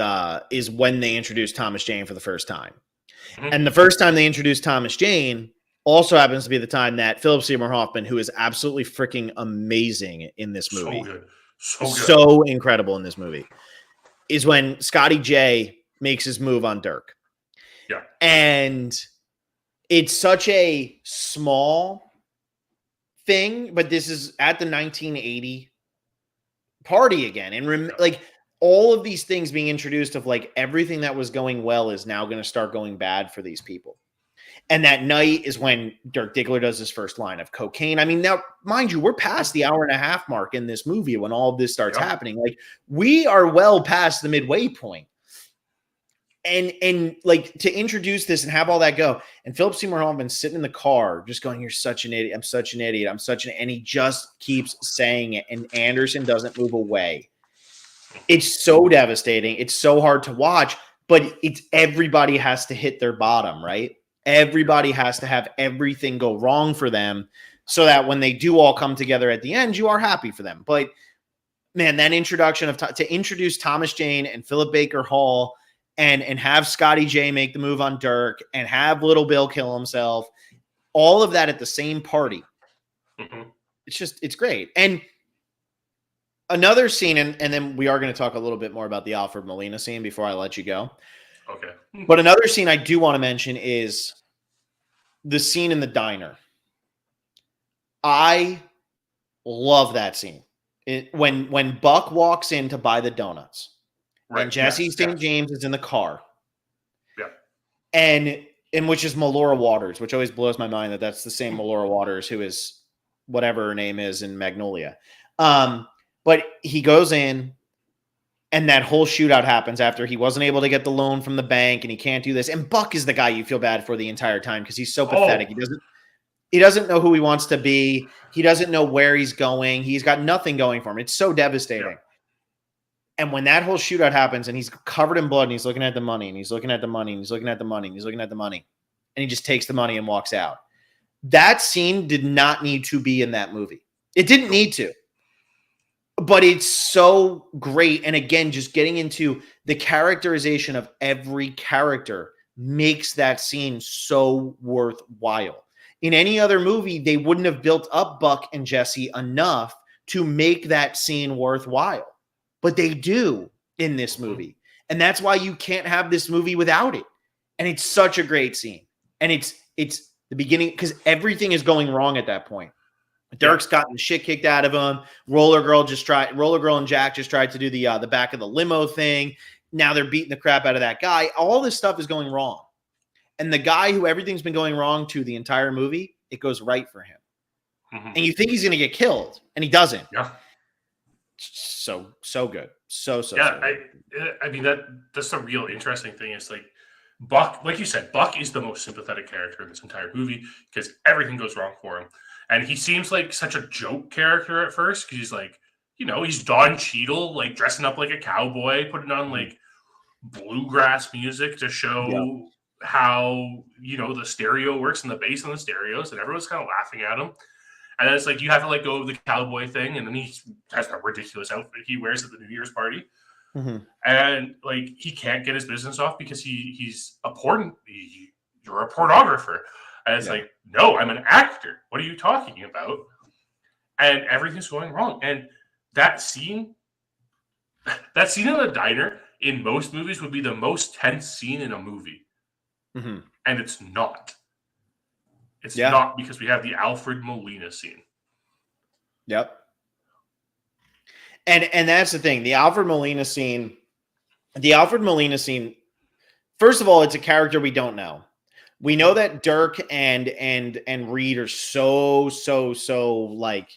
Speaker 1: when they introduced Thomas Jane for the first time. And the first time they introduced Thomas Jane also happens to be the time that Philip Seymour Hoffman, who is absolutely freaking amazing in this movie. So incredible in this movie, is when Scotty J makes his move on Dirk.
Speaker 2: Yeah.
Speaker 1: And it's such a small thing, but this is at the 1980 party again. And like all of these things being introduced of like everything that was going well is now going to start going bad for these people. And that night is when Dirk Diggler does his first line of cocaine. I mean, now, mind you, we're past the hour and a half mark in this movie when all of this starts happening. Like, we are well past the midway point. And like, to introduce this and have all that go. And Philip Seymour Hoffman sitting in the car just going, "You're such an idiot. I'm such an idiot. I'm such an," and he just keeps saying it. And Anderson doesn't move away. It's so devastating. It's so hard to watch, but it's everybody has to hit their bottom, right? Everybody has to have everything go wrong for them so that when they do all come together at the end, you are happy for them. But man, that introduction of to introduce Thomas Jane and Philip Baker Hall and have Scotty J make the move on Dirk and have Little Bill kill himself, all of that at the same party. It's great. And another scene, and then we are going to talk a little bit more about the Alfred Molina scene before I let you go.
Speaker 2: Okay.
Speaker 1: But another scene I do want to mention is the scene in the diner. I love that scene. When Buck walks in to buy the donuts, and Jesse St. James is in the car.
Speaker 2: Yeah.
Speaker 1: And which is Melora Waters, which always blows my mind that that's the same Melora Waters who is whatever her name is in Magnolia. But he goes in, and that whole shootout happens after he wasn't able to get the loan from the bank, and he can't do this. And Buck is the guy you feel bad for the entire time because he's so pathetic. He doesn't know who he wants to be. He doesn't know where he's going. He's got nothing going for him. It's so devastating. Yeah. And when that whole shootout happens, and he's covered in blood, and he's looking at the money, and he's looking at the money, and he's looking at the money, and he's looking at the money, and he just takes the money and walks out. That scene did not need to be in that movie. It didn't need to. But it's so great. And again, just getting into the characterization of every character makes that scene so worthwhile. In any other movie, they wouldn't have built up Buck and Jesse enough to make that scene worthwhile. But they do in this movie. And that's why you can't have this movie without it. And it's such a great scene. And it's the beginning, because everything is going wrong at that point. Dirk's gotten the shit kicked out of him. Roller Girl and Jack just tried to do the back of the limo thing. Now they're beating the crap out of that guy. All this stuff is going wrong. And the guy who everything's been going wrong to the entire movie, it goes right for him. And you think he's going to get killed, and he doesn't.
Speaker 2: Yeah.
Speaker 1: So good. So
Speaker 2: yeah,
Speaker 1: good.
Speaker 2: I mean, that's the real interesting thing is like Buck, like you said, Buck is the most sympathetic character in this entire movie because everything goes wrong for him. And he seems like such a joke character at first because he's like, he's Don Cheadle, like dressing up like a cowboy, putting on like bluegrass music to show how, the stereo works and the bass on the stereos, and everyone's kind of laughing at him. And then it's like, you have to let go of the cowboy thing. And then he has that ridiculous outfit he wears at the New Year's party. And like, he can't get his business off because he's you're a pornographer. And it's like, no, I'm an actor. What are you talking about? And everything's going wrong. And that scene in the diner in most movies would be the most tense scene in a movie. And it's not. It's not because we have the Alfred Molina scene.
Speaker 1: Yep. And that's the thing. The Alfred Molina scene, first of all, it's a character we don't know. We know that Dirk and Reed are so like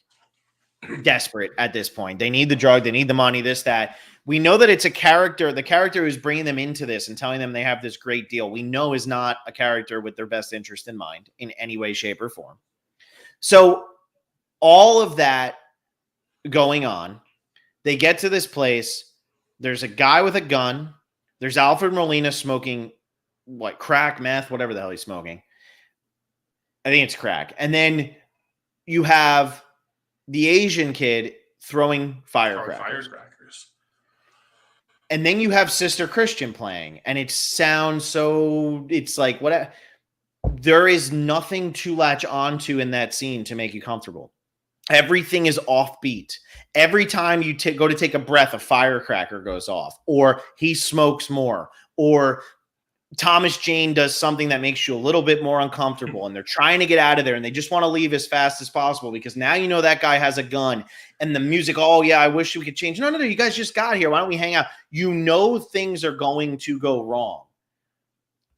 Speaker 1: desperate at this point. They need the drug, they need the money, this, that. We know that it's a character, the character who's bringing them into this and telling them they have this great deal, we know is not a character with their best interest in mind in any way, shape, or form. So all of that going on, they get to this place. There's a guy with a gun. There's Alfred Molina smoking crack, meth, whatever the hell he's smoking. I think it's crack. And then you have the Asian kid throwing firecrackers. And then you have Sister Christian playing, and it sounds so, it's like, what? There is nothing to latch onto in that scene to make you comfortable. Everything is offbeat. Every time you go to take a breath, a firecracker goes off, or he smokes more, or Thomas Jane does something that makes you a little bit more uncomfortable, and they're trying to get out of there, and they just want to leave as fast as possible because now you know that guy has a gun, and the music, oh yeah, I wish we could change. No, you guys just got here. Why don't we hang out? You know things are going to go wrong.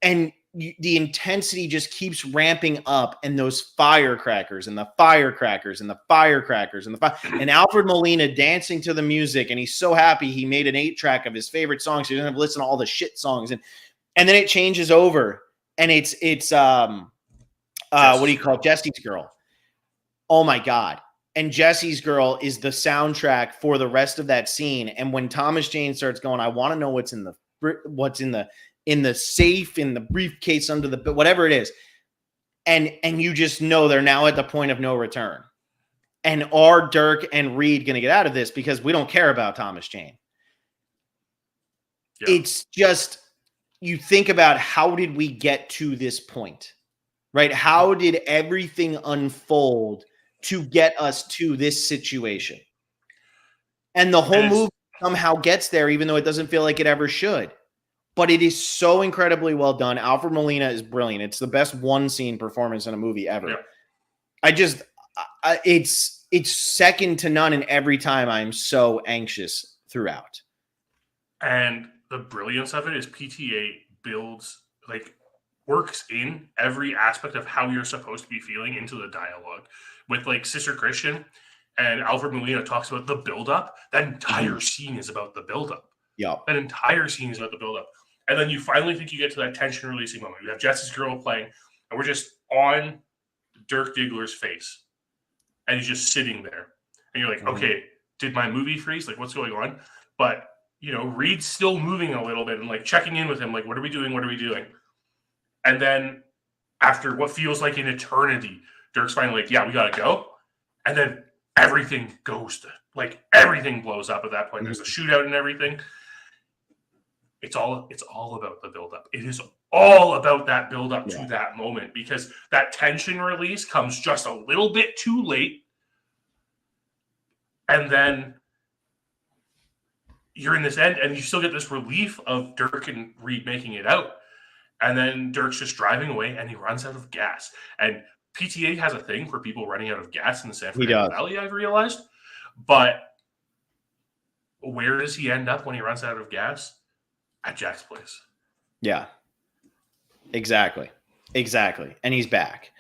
Speaker 1: And the intensity just keeps ramping up, and those firecrackers and the firecrackers and the firecrackers and Alfred Molina dancing to the music, and he's so happy he made an 8-track of his favorite songs. So he doesn't have to listen to all the shit songs, and then it changes over, and it's what do you call it? Jesse's Girl. Oh my God. And Jesse's Girl is the soundtrack for the rest of that scene. And when Thomas Jane starts going, I want to know what's in the safe, in the briefcase, under the whatever it is, and you just know they're now at the point of no return. And are Dirk and Reed going to get out of this? Because we don't care about Thomas Jane. Yeah. It's just, you think about, how did we get to this point, right? How did everything unfold to get us to this situation? And the whole movie somehow gets there, even though it doesn't feel like it ever should. But it is so incredibly well done. Alfred Molina is brilliant. It's the best one-scene performance in a movie ever. Yeah. It's second to none, and every time I'm so anxious throughout.
Speaker 2: And the brilliance of it is PTA works in every aspect of how you're supposed to be feeling into the dialogue. With Sister Christian and Alfred Molina talks about the buildup. That entire scene is about the buildup.
Speaker 1: Yeah.
Speaker 2: That entire scene is about the buildup. And then you finally think you get to that tension releasing moment. You have Jesse's Girl playing, and we're just on Dirk Diggler's face. And he's just sitting there. And you're like, okay, did my movie freeze? What's going on? But, Reed's still moving a little bit and checking in with him. What are we doing? What are we doing? And then after what feels like an eternity, Dirk's finally yeah, we got to go. And then everything goes to, everything blows up at that point. There's a shootout and everything. It's all about the buildup. It is all about that buildup to that moment, because that tension release comes just a little bit too late. And then you're in this end, and you still get this relief of Dirk and Reed making it out. And then Dirk's just driving away, and he runs out of gas. And PTA has a thing for people running out of gas in the San Fernando Valley, I've realized. But where does he end up when he runs out of gas? At Jack's place.
Speaker 1: Yeah, exactly. And he's back.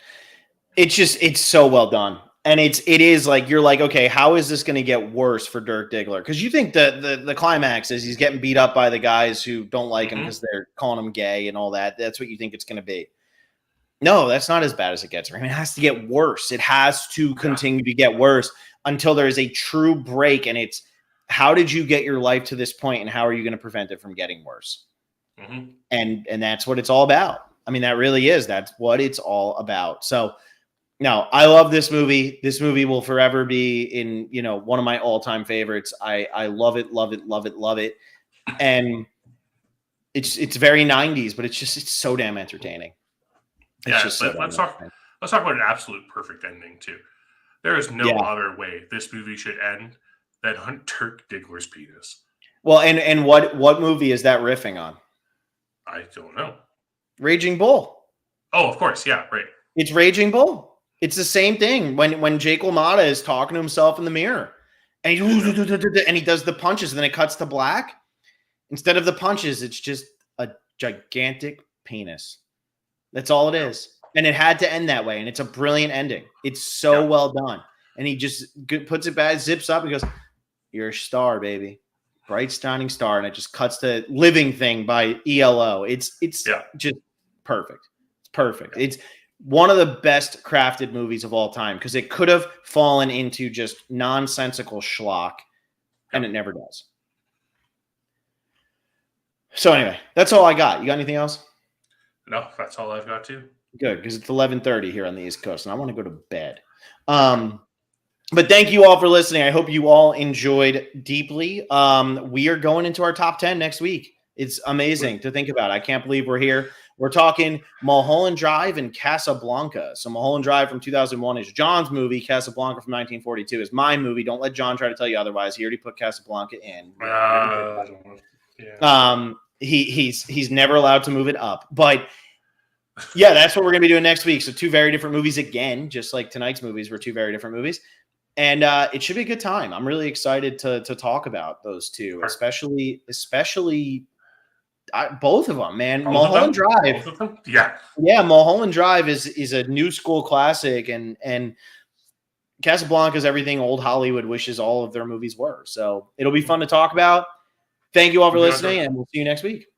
Speaker 1: It's so well done. And it is you're okay, how is this going to get worse for Dirk Diggler? Because you think the climax is he's getting beat up by the guys who don't like him because they're calling him gay and all that. That's what you think it's going to be. No, that's not as bad as it gets. It has to get worse. It has to continue to get worse until there is a true break. And it's, how did you get your life to this point, and how are you going to prevent it from getting worse? And that's what it's all about. I mean, that really is. That's what it's all about. So, no, I love this movie. This movie will forever be in, one of my all-time favorites. I love it, love it, love it, love it. And it's very 90s, but it's so damn entertaining.
Speaker 2: Let's talk about an absolute perfect ending too. There is no other way this movie should end than on Dirk Diggler's penis.
Speaker 1: Well, and what movie is that riffing on?
Speaker 2: I don't know.
Speaker 1: Raging Bull.
Speaker 2: Oh, of course, yeah, right.
Speaker 1: It's Raging Bull. It's the same thing when Jake LaMotta is talking to himself in the mirror, and he does the punches, and then it cuts to black. Instead of the punches, it's just a gigantic penis. That's all it is. And it had to end that way. And it's a brilliant ending. It's so well done. And he just puts it back, zips up, and goes, "You're a star, baby. Bright, shining star." And it just cuts to Living Thing by ELO. It's just perfect. It's perfect. It's one of the best crafted movies of all time, because it could have fallen into just nonsensical schlock, and it never does. So anyway, that's all I got. You got anything else?
Speaker 2: No, that's all I've got too.
Speaker 1: Good, because it's 11:30 here on the East Coast, and I want to go to bed. But thank you all for listening. I hope you all enjoyed deeply. We are going into our top 10 next week. It's amazing to think about. I can't believe we're here. We're talking Mulholland Drive and Casablanca. So Mulholland Drive from 2001 is John's movie. Casablanca from 1942 is my movie. Don't let John try to tell you otherwise. He already put Casablanca in. he's never allowed to move it up. But yeah, that's what we're gonna be doing next week. So 2 very different movies again, just like tonight's movies were 2 very different movies. And it should be a good time. I'm really excited to talk about those 2, especially both of them, man. Mulholland Drive.
Speaker 2: Both of them? Yeah.
Speaker 1: Yeah, Mulholland Drive is a new school classic, and Casablanca is everything old Hollywood wishes all of their movies were. So it'll be fun to talk about. Thank you all for listening, and we'll see you next week.